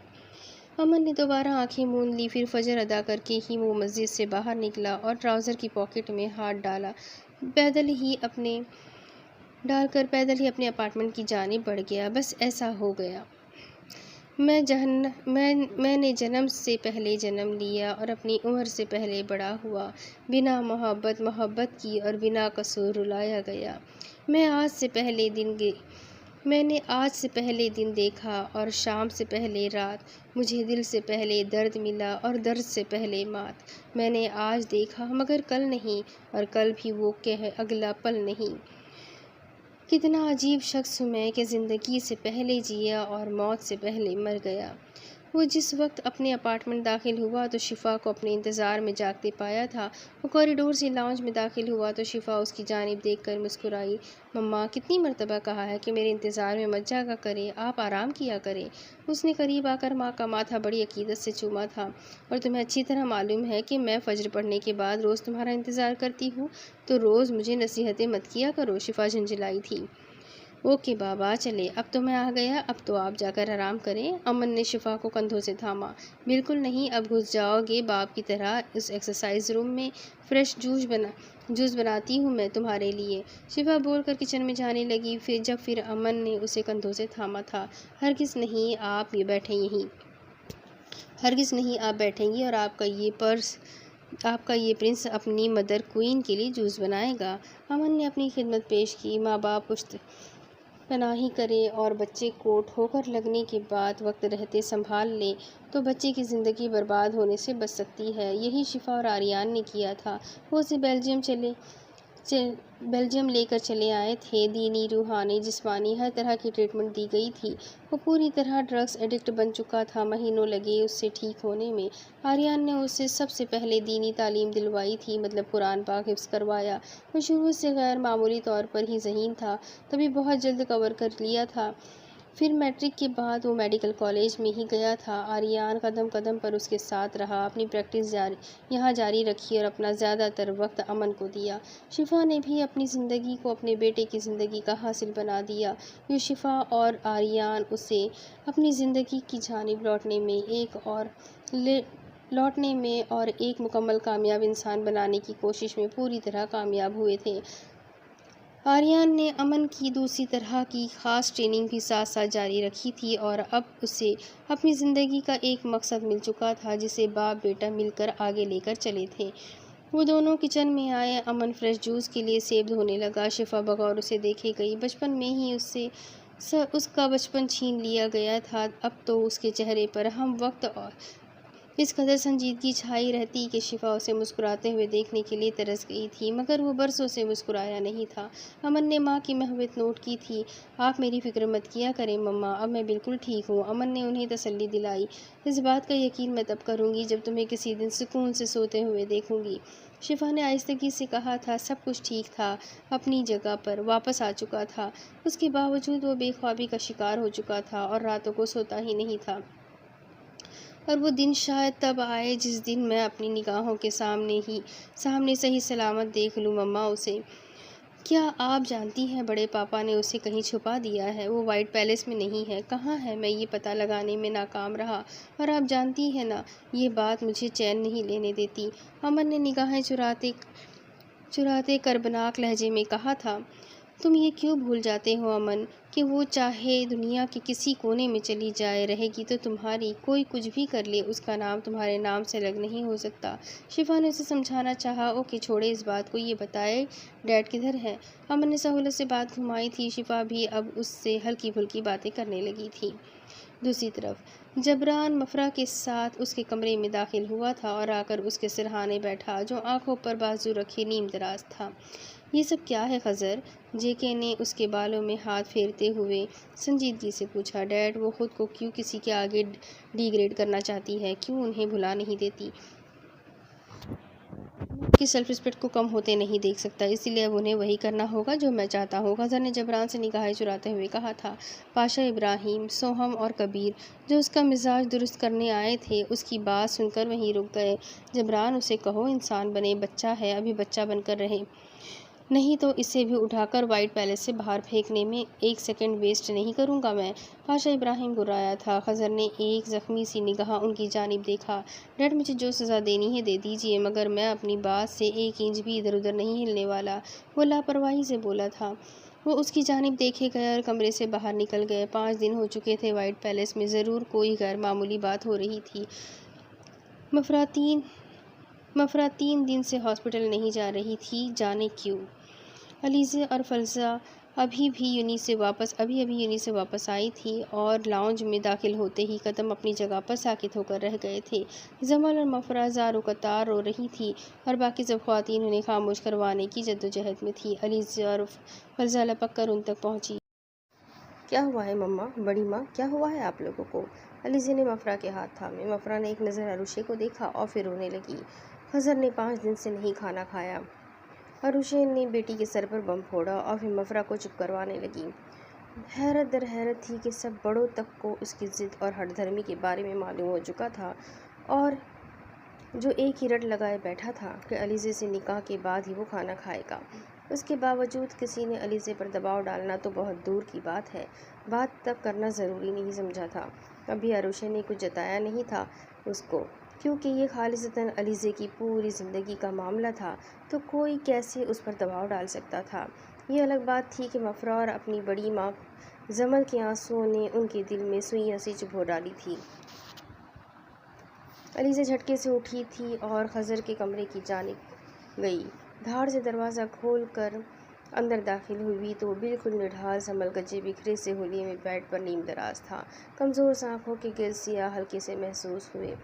امن نے دوبارہ آنکھیں موند لی، پھر فجر ادا کر کے ہی وہ مسجد سے باہر نکلا اور ٹراؤزر کی پاکٹ میں ہاتھ پیدل ہی اپنے اپارٹمنٹ کی جانب بڑھ گیا۔ بس ایسا ہو گیا۔ میں نے جنم سے پہلے جنم لیا اور اپنی عمر سے پہلے بڑا ہوا، بنا محبت کی اور بنا قصور رلایا گیا۔ میں نے آج سے پہلے دن دیکھا اور شام سے پہلے رات، مجھے دل سے پہلے درد ملا اور درد سے پہلے مات۔ میں نے آج دیکھا مگر کل نہیں، اور کل بھی وہ اگلا پل نہیں۔ کتنا عجیب شخص ہوں میں کہ زندگی سے پہلے جیا اور موت سے پہلے مر گیا۔ وہ جس وقت اپنے اپارٹمنٹ داخل ہوا تو شفا کو اپنے انتظار میں جاگتے پایا تھا۔ وہ کوریڈور سے لاؤنج میں داخل ہوا تو شفا اس کی جانب دیکھ کر مسکرائی۔ مما، کتنی مرتبہ کہا ہے کہ میرے انتظار میں مت جاگا کریں، آپ آرام کیا کریں۔ اس نے قریب آ کر ماں کا ماتھا بڑی عقیدت سے چوما تھا۔ اور تمہیں اچھی طرح معلوم ہے کہ میں فجر پڑھنے کے بعد روز تمہارا انتظار کرتی ہوں، تو روز مجھے نصیحتیں مت کیا کرو، شفا جھنجھلائی تھی۔ اوکے بابا، چلے، اب تو میں آ گیا، اب تو آپ جا کر آرام کریں۔ امن نے شفا کو کندھوں سے تھاما۔ بالکل نہیں، اب گھس جاؤ گے باپ کی طرح اس ایکسرسائز روم میں، فریش جوس بناتی ہوں میں تمہارے لیے، شفا بول کر کچن میں جانے لگی۔ پھر امن نے اسے کندھوں سے تھاما تھا۔ ہرگز نہیں، آپ بیٹھیں گی اور آپ کا یہ پرنس اپنی مدر کوئن کے لیے جوس بنائے گا۔ امن نے اپنی خدمت پیش کی۔ ماں باپ پشت پناہی کرے اور بچے کو ٹھوکر لگنے کے بعد وقت رہتے سنبھال لے تو بچے کی زندگی برباد ہونے سے بچ سکتی ہے۔ یہی شفا اور آریان نے کیا تھا۔ وہ اسے بیلجیم لے کر چلے آئے تھے۔ دینی، روحانی، جسمانی ہر طرح کی ٹریٹمنٹ دی گئی تھی۔ وہ پوری طرح ڈرگس ایڈکٹ بن چکا تھا۔ مہینوں لگے اس سے ٹھیک ہونے میں۔ آریان نے اسے سب سے پہلے دینی تعلیم دلوائی تھی، مطلب قرآن پاک حفظ کروایا۔ وہ شروع سے غیر معمولی طور پر ہی ذہین تھا، تبھی بہت جلد کور کر لیا تھا۔ پھر میٹرک کے بعد وہ میڈیکل کالج میں ہی گیا تھا۔ آریان قدم قدم پر اس کے ساتھ رہا، اپنی پریکٹس یہاں جاری رکھی اور اپنا زیادہ تر وقت امن کو دیا۔ شفا نے بھی اپنی زندگی کو اپنے بیٹے کی زندگی کا حاصل بنا دیا۔ یوں شفا اور آریان اسے اپنی زندگی کی جانب لوٹنے میں اور ایک مکمل کامیاب انسان بنانے کی کوشش میں پوری طرح کامیاب ہوئے تھے۔ آریان نے امن کی دوسری طرح کی خاص ٹریننگ بھی ساتھ ساتھ جاری رکھی تھی اور اب اسے اپنی زندگی کا ایک مقصد مل چکا تھا جسے باپ بیٹا مل کر آگے لے کر چلے تھے۔ وہ دونوں کچن میں آئے۔ امن فریش جوس کے لیے سیب دھونے لگا۔ شفا بغور اسے دیکھے گئی۔ بچپن میں ہی اس کا بچپن چھین لیا گیا تھا۔ اب تو اس کے چہرے پر ہم وقت اور اس قدر سنجیدگی چھائی رہتی کہ شفا اسے مسکراتے ہوئے دیکھنے کے لیے ترس گئی تھی، مگر وہ برسوں سے مسکرایا نہیں تھا۔ امن نے ماں کی محبت نوٹ کی تھی۔ آپ میری فکر مت کیا کریں مما، اب میں بالکل ٹھیک ہوں۔ امن نے انہیں تسلی دلائی۔ اس بات کا یقین میں تب کروں گی جب تمہیں کسی دن سکون سے سوتے ہوئے دیکھوں گی، شفا نے آہستگی سے کہا تھا۔ سب کچھ ٹھیک تھا، اپنی جگہ پر واپس آ چکا تھا۔ اس کے باوجود وہ بے خوابی کا شکار ہو چکا تھا اور راتوں کو سوتا ہی نہیں تھا۔ اور وہ دن شاید تب آئے جس دن میں اپنی نگاہوں کے سامنے صحیح سلامت دیکھ لوں مما اسے۔ کیا آپ جانتی ہیں بڑے پاپا نے اسے کہیں چھپا دیا ہے، وہ وائٹ پیلس میں نہیں ہے۔ کہاں ہے؟ میں یہ پتہ لگانے میں ناکام رہا، اور آپ جانتی ہیں نا، یہ بات مجھے چین نہیں لینے دیتی۔ امن نے نگاہیں چراتے کربناک لہجے میں کہا تھا۔ تم یہ کیوں بھول جاتے ہو امن کہ وہ چاہے دنیا کے کسی کونے میں چلی جائے، رہے گی تو تمہاری، کوئی کچھ بھی کر لے اس کا نام تمہارے نام سے الگ نہیں ہو سکتا۔ شفا نے اسے سمجھانا چاہا۔ اوکے چھوڑے اس بات کو، یہ بتائے ڈیڈ کدھر ہے؟ امن نے سہولت سے بات گھمائی تھی۔ شفا بھی اب اس سے ہلکی پھلکی باتیں کرنے لگی تھی۔ دوسری طرف جبران مفرح کے ساتھ اس کے کمرے میں داخل ہوا تھا اور آ کر اس کے سرہانے بیٹھا، جو آنکھوں پر بازو رکھے نیم دراز تھا۔ یہ سب کیا ہے خضر؟ جے.کے نے اس کے بالوں میں ہاتھ پھیرتے ہوئے سنجیدگی سے پوچھا۔ ڈیڈ، وہ خود کو کیوں کسی کے آگے ڈیگریڈ کرنا چاہتی ہے، کیوں انہیں بھلا نہیں دیتی؟ میں اس کی سیلف رسپیکٹ کو کم ہوتے نہیں دیکھ سکتا، اسی لیے اب انہیں وہی کرنا ہوگا جو میں چاہتا ہوں، خضر نے جبران سے نگاہیں چراتے ہوئے کہا تھا۔ پاشا ابراہیم، سوہم اور کبیر، جو اس کا مزاج درست کرنے آئے تھے، اس کی بات سن کر وہیں رک گئے۔ جبران، اسے کہو انسان بنے، بچہ ہے، ابھی بچہ بن کر رہے۔ نہیں تو اسے بھی اٹھا کر وائٹ پیلس سے باہر پھینکنے میں ایک سیکنڈ ویسٹ نہیں کروں گا میں۔ پاشا ابراہیم گرایا تھا۔ خضر نے ایک زخمی سی نگاہ ان کی جانب دیکھا۔ ڈیڈ مجھے جو سزا دینی ہے دے دیجیے، مگر میں اپنی بات سے ایک انچ بھی ادھر ادھر نہیں ہلنے والا، وہ لاپرواہی سے بولا تھا۔ وہ اس کی جانب دیکھے گئے اور کمرے سے باہر نکل گئے۔ 5 دن ہو چکے تھے وائٹ پیلس میں ضرور کوئی غیر معمولی بات ہو رہی تھی۔ مفرا 3 دن سے ہاسپٹل نہیں جا رہی تھی، جانے کیوں؟ علیزہ اور فلزہ ابھی یونی سے واپس آئی تھی اور لاؤنج میں داخل ہوتے ہی قدم اپنی جگہ پر ساکت ہو کر رہ گئے تھے۔ جمال اور مفرا زارو قطار رو رہی تھی اور باقی سب خواتین انہیں خاموش کروانے کی جدوجہد میں تھی۔ علیزہ اور فلزہ لپک کر ان تک پہنچی۔ کیا ہوا ہے مما، بڑی ماں، کیا ہوا ہے آپ لوگوں کو؟ علیزہ نے مفرا کے ہاتھ تھامے۔ مفرا نے ایک نظر عروشے کو دیکھا اور پھر رونے لگی۔ خضر نے 5 دن سے نہیں کھانا کھایا۔ عروشے نے بیٹی کے سر پر بم پھوڑا اور پھر مفرا کو چپ کروانے لگی۔ حیرت در حیرت تھی کہ سب بڑوں تک کو اس کی ضد اور ہٹ دھرمی کے بارے میں معلوم ہو چکا تھا، اور جو ایک ہی رٹ لگائے بیٹھا تھا کہ علیزہ سے نکاح کے بعد ہی وہ کھانا کھائے گا۔ اس کے باوجود کسی نے علیزہ پر دباؤ ڈالنا تو بہت دور کی بات ہے، بات تک کرنا ضروری نہیں سمجھا تھا۔ ابھی عروشے نے کچھ جتایا نہیں تھا اس کو، کیونکہ یہ خالصتاً علیزہ کی پوری زندگی کا معاملہ تھا، تو کوئی کیسے اس پر دباؤ ڈال سکتا تھا؟ یہ الگ بات تھی کہ مفرا اور اپنی بڑی ماں جمل کے آنسوؤں نے ان کے دل میں سوئیاں سی چبھو ڈالی تھی۔ علیزہ جھٹکے سے اٹھی تھی اور خضر کے کمرے کی جانب گئی۔ دھاڑ سے دروازہ کھول کر اندر داخل ہوئی تو وہ بالکل نڈھال سا ملگجے بکھرے سے ہولیے میں بیڈ پر نیم دراز تھا۔ کمزور آنکھوں کے گرد سیاہ ہلکے سے محسوس ہوئے۔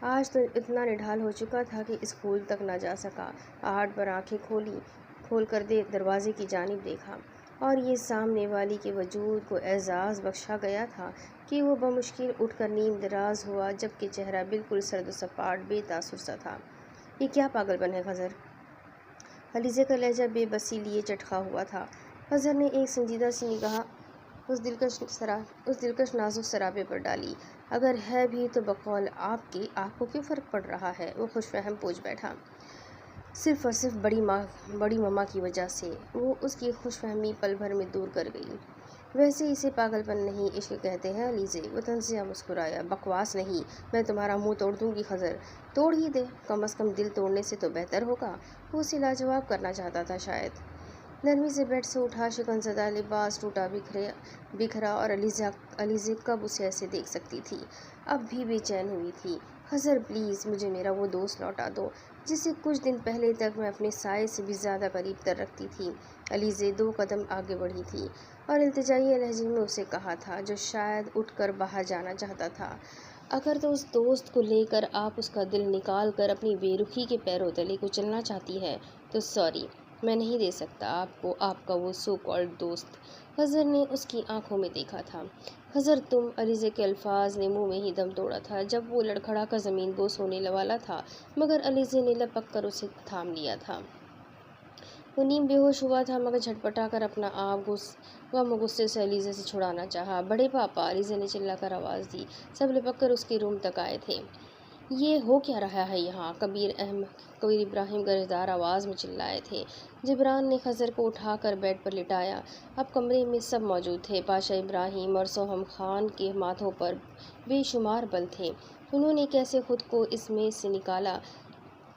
آج تو اتنا نڈھال ہو چکا تھا کہ اسکول تک نہ جا سکا۔ آہٹ پر آنکھیں کھول کر دروازے کی جانب دیکھا، اور یہ سامنے والی کے وجود کو اعزاز بخشا گیا تھا کہ وہ بمشکل اٹھ کر نیم دراز ہوا، جبکہ چہرہ بالکل سرد و سپاٹ بے تاثر سا تھا۔ یہ کیا پاگل پن ہے خضر؟ علیزہ کا لہجہ بے بسی لیے چٹخا ہوا تھا۔ خضر نے ایک سنجیدہ سی نگاہ اس دلکش نازک سراپے پر ڈالی۔ اگر ہے بھی تو بقول آپ کے آپ کو کیوں فرق پڑ رہا ہے؟ وہ خوش فہم پوچھ بیٹھا۔ صرف اور صرف بڑی مما کی وجہ سے۔ وہ اس کی خوش فہمی پل بھر میں دور کر گئی۔ ویسے اسے پاگل پن نہیں عشق کہتے ہیں علیزہ۔ وہ طنزیہ مسکرایا۔ بکواس نہیں، میں تمہارا منہ توڑ دوں گی خضر۔ توڑ ہی دے، کم از کم دل توڑنے سے تو بہتر ہوگا۔ وہ اسے لاجواب کرنا چاہتا تھا شاید۔ نرمی سے بیڈ سے اٹھا، شکن زدہ لباس ٹوٹا بکھرا، اور علیزہ کب اسے ایسے دیکھ سکتی تھی؟ اب بھی بے چین ہوئی تھی۔ خضر پلیز مجھے میرا وہ دوست لوٹا دو جسے کچھ دن پہلے تک میں اپنے سائے سے بھی زیادہ قریب تر رکھتی تھی۔ علیزہ 2 قدم آگے بڑھی تھی اور التجائی لہجے میں اسے کہا تھا، جو شاید اٹھ کر باہر جانا چاہتا تھا، اگر تو اس دوست کو لے کر آپ اس کا دل نکال کر اپنی بے رخی کے پیروں تلے کچلنا چاہتی ہے تو سوری، میں نہیں دے سکتا آپ کو آپ کا وہ سو کالڈ دوست۔ خضر نے اس کی آنکھوں میں دیکھا تھا۔ خضر تم، علیزہ کے الفاظ نے منہ میں ہی دم توڑا تھا جب وہ لڑکھڑا کر زمین بوس ہونے والا تھا، مگر علیزہ نے لپک کر اسے تھام لیا تھا۔ وہ نیم بے ہوش ہوا تھا، مگر جھٹپٹا کر اپنا آپ غم و غصے سے علیزہ سے چھڑانا چاہا۔ بڑے پاپا، علیزہ نے چلا کر آواز دی۔ سب لپک کر اس کے روم تک آئے تھے۔ یہ ہو کیا رہا ہے یہاں؟ کبیر ابراہیم گرجدار آواز میں چلائے تھے۔ جبران نے خضر کو اٹھا کر بیڈ پر لٹایا۔ اب کمرے میں سب موجود تھے۔ پاشا ابراہیم اور سوہم خان کے ماتھوں پر بے شمار بل تھے۔ انہوں نے کیسے خود کو اس میں سے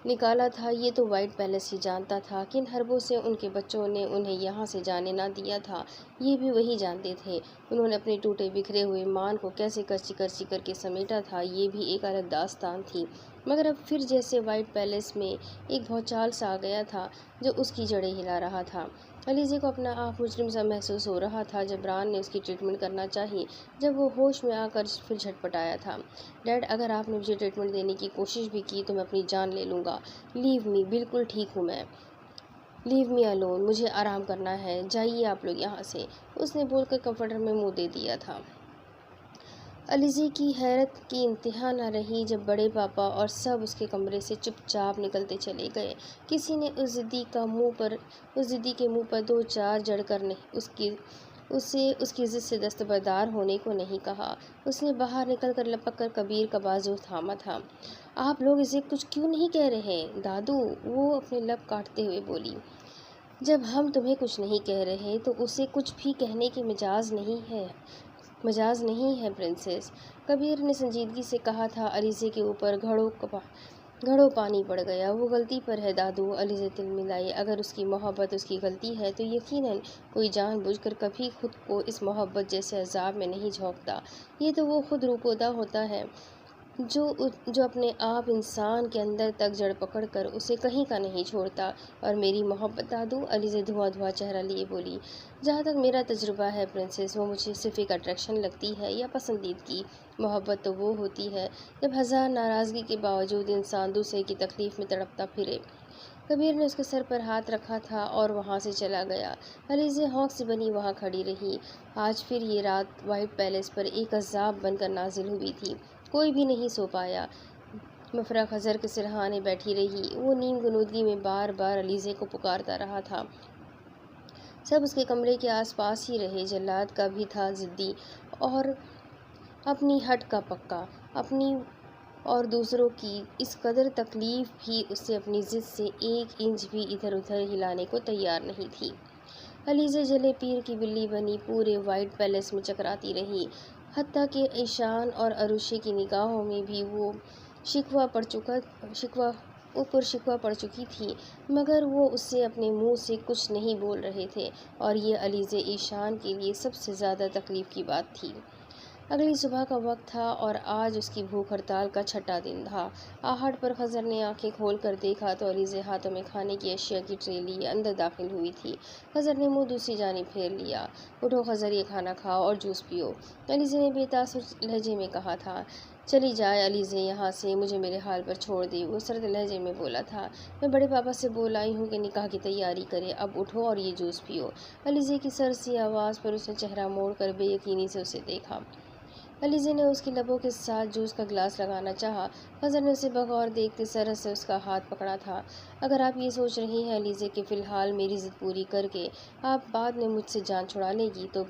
نکالا تھا یہ تو وائٹ پیلس ہی جانتا تھا، کن حربوں سے ان کے بچوں نے انہیں یہاں سے جانے نہ دیا تھا یہ بھی وہی جانتے تھے۔ انہوں نے اپنے ٹوٹے بکھرے ہوئے مان کو کیسے کرچی کر کے سمیٹا تھا یہ بھی ایک الگ داستان تھی، مگر اب پھر جیسے وائٹ پیلس میں ایک بھونچال سا آ گیا تھا جو اس کی جڑیں ہلا رہا تھا۔ علیزہ کو اپنا آپ مجرم سا محسوس ہو رہا تھا۔ جبران نے اس کی ٹریٹمنٹ کرنا چاہی جب وہ ہوش میں آ کر پھر جھٹپٹایا تھا۔ ڈیڈ، اگر آپ نے مجھے ٹریٹمنٹ دینے کی کوشش بھی کی تو میں اپنی جان لے لوں گا۔ لیو می، بالکل ٹھیک ہوں میں۔ لیو می الون، مجھے آرام کرنا ہے، جائیے آپ لوگ یہاں سے، اس نے بول کر کمفرٹر میں منہ دے دیا تھا۔ علیزہ کی حیرت کی انتہا نہ رہی جب بڑے پاپا اور سب اس کے کمرے سے چپ چاپ نکلتے چلے گئے۔ کسی نے اس ضدی کے منہ پر 2 4 جڑ کر اسے اس کی ضد سے دستبردار ہونے کو نہیں کہا۔ اس نے باہر نکل کر لپک کر کبیر کا بازو تھاما تھا۔ آپ لوگ اسے کچھ کیوں نہیں کہہ رہے دادو؟ وہ اپنے لب کاٹتے ہوئے بولی۔ جب ہم تمہیں کچھ نہیں کہہ رہے تو اسے کچھ بھی کہنے کی مجاز نہیں ہے پرنسس، کبیر نے سنجیدگی سے کہا تھا۔ علیزے کے اوپر گھڑوں پانی پڑ گیا۔ وہ غلطی پر ہے دادو، علیزے تلملائی۔ اگر اس کی محبت اس کی غلطی ہے تو یقیناً کوئی جان بوجھ کر کبھی خود کو اس محبت جیسے عذاب میں نہیں جھونکتا۔ یہ تو وہ خود روپودہ ہوتا ہے جو اپنے آپ انسان کے اندر تک جڑ پکڑ کر اسے کہیں کا نہیں چھوڑتا۔ اور میری محبت دادو، علیزے دھواں چہرہ لیے بولی، جہاں تک میرا تجربہ ہے پرنسس، وہ مجھے صرف ایک اٹریکشن لگتی ہے یا پسندیدگی۔ محبت تو وہ ہوتی ہے جب ہزار ناراضگی کے باوجود انسان دوسرے کی تکلیف میں تڑپتا پھرے۔ کبیر نے اس کے سر پر ہاتھ رکھا تھا اور وہاں سے چلا گیا۔ علیزے ہونک سے بنی وہاں کھڑی رہی۔ آج پھر یہ رات وائٹ پیلس پر ایک عذاب بن کر نازل ہوئی تھی۔ کوئی بھی نہیں سو پایا۔ مفرح خضر کے سرہانے بیٹھی رہی۔ وہ نیم غنودگی میں بار بار علیزے کو پکارتا رہا تھا۔ سب اس کے کمرے کے آس پاس ہی رہے۔ جلاد کا بھی تھا ضدی اور اپنی ہٹ کا پکا، اپنی اور دوسروں کی اس قدر تکلیف بھی اسے اپنی ضد سے ایک انچ بھی ادھر ادھر ہلانے کو تیار نہیں تھی۔ علیزے جلے پیر کی بلی بنی پورے وائٹ پیلس میں چکراتی رہی، حتیٰ کہ ایشان اور عروشے کی نگاہوں میں بھی وہ شکوہ پڑ چکی تھی، مگر وہ اس سے اپنے منہ سے کچھ نہیں بول رہے تھے، اور یہ علیزے ایشان کے لیے سب سے زیادہ تکلیف کی بات تھی۔ اگلی صبح کا وقت تھا اور آج اس کی بھوک ہڑتال کا چھٹا دن تھا۔ آہٹ پر خضر نے آنکھیں کھول کر دیکھا تو علیزے ہاتھوں میں کھانے کی اشیاء کی ٹرے لیے اندر داخل ہوئی تھی۔ خضر نے منہ دوسری جانب پھیر لیا۔ اٹھو خضر، یہ کھانا کھاؤ اور جوس پیو، علیزے نے بے تاثر لہجے میں کہا تھا۔ چلی جائے علیزے یہاں سے، مجھے میرے حال پر چھوڑ دے، وہ سرد لہجے میں بولا تھا۔ میں بڑے پاپا سے بول آئی ہوں کہ نکاح کی تیاری کرے، اب اٹھو اور یہ جوس پیو۔ علیزے کی سرسی آواز پر اس نے چہرہ موڑ کر بے یقینی سے اسے دیکھا۔ علیزے نے اس کی لبوں کے ساتھ جوس کا گلاس لگانا چاہا۔ خضر نے اسے بغور دیکھتے سرحد سے اس کا ہاتھ پکڑا تھا۔ اگر آپ یہ سوچ رہی ہیں علیزے کہ فی الحال میری ضد پوری کر کے آپ بعد میں مجھ سے جان چھڑا لیں گی تو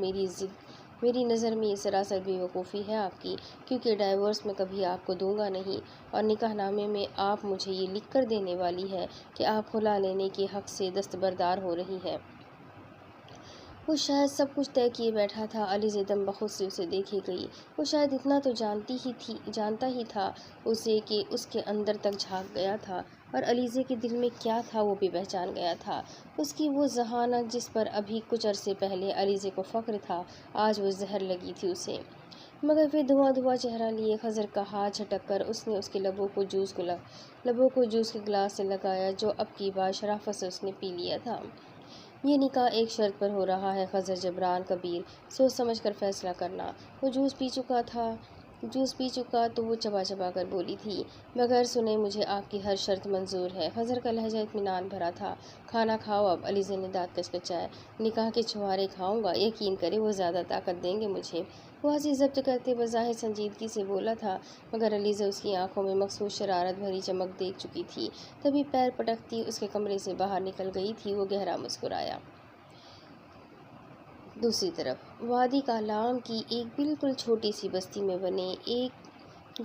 میری نظر میں یہ سراسر بے وقوفی ہے آپ کی، کیونکہ ڈائیورس میں کبھی آپ کو دوں گا نہیں، اور نکاح نامے میں آپ مجھے یہ لکھ کر دینے والی ہے کہ آپ خلا لینے کے حق سے دستبردار ہو رہی ہیں۔ وہ شاید سب کچھ طے کیے بیٹھا تھا۔ علیزے دم بخود سے اسے دیکھے گئی۔ وہ شاید اتنا تو جانتا ہی تھا اسے کہ اس کے اندر تک جھانک گیا تھا، اور علیزے کے دل میں کیا تھا وہ بھی پہچان گیا تھا۔ اس کی وہ ذہانت جس پر ابھی کچھ عرصے پہلے علیزے کو فخر تھا، آج وہ زہر لگی تھی اسے۔ مگر پھر دھواں چہرہ لیے خضر کا ہاتھ جھٹک کر اس نے اس کے لبوں کو جوس کے گلاس سے لگایا جو اب کی بار شرافت سے اس نے پی لیا تھا۔ یہ نکاح ایک شرط پر ہو رہا ہے خضر جبران کبیر، سوچ سمجھ کر فیصلہ کرنا۔ وہ جوس پی چکا تو وہ چبا کر بولی تھی، بغیر سنے مجھے آپ کی ہر شرط منظور ہے۔ خضر کا لہجہ اطمینان بھرا تھا۔ کھانا کھاؤ اب، علیزے نے دانت کچکچائے۔ نکاح کے چھوارے کھاؤں گا، یقین کرے وہ زیادہ طاقت دیں گے مجھے، وہ ہنسی ضبط کرتے بظاہر سنجیدگی سے بولا تھا، مگر علیزہ اس کی آنکھوں میں مخصوص شرارت بھری چمک دیکھ چکی تھی۔ تبھی پیر پٹکتی اس کے کمرے سے باہر نکل گئی تھی۔ وہ گہرا مسکرایا۔ دوسری طرف وادی کالام کی ایک بالکل چھوٹی سی بستی میں بنے ایک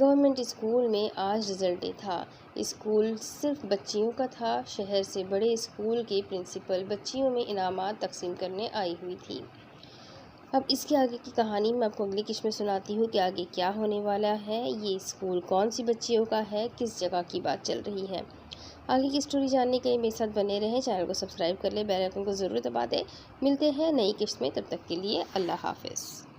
گورنمنٹ اسکول میں آج رزلٹ ڈے تھا۔ اسکول صرف بچیوں کا تھا۔ شہر سے بڑے اسکول کے پرنسپل بچیوں میں انعامات تقسیم کرنے آئی ہوئی تھی۔ اب اس کے آگے کی کہانی میں آپ کو اگلی قسط میں سناتی ہوں کہ آگے کیا ہونے والا ہے، یہ اسکول کون سی بچیوں کا ہے، کس جگہ کی بات چل رہی ہے۔ آگے کی اسٹوری جاننے کے لیے میرے ساتھ بنے رہیں، چینل کو سبسکرائب کر لیں، بیل آئیکن کو ضرور دبا دیں۔ ملتے ہیں نئی قسط میں، تب تک کے لیے اللہ حافظ۔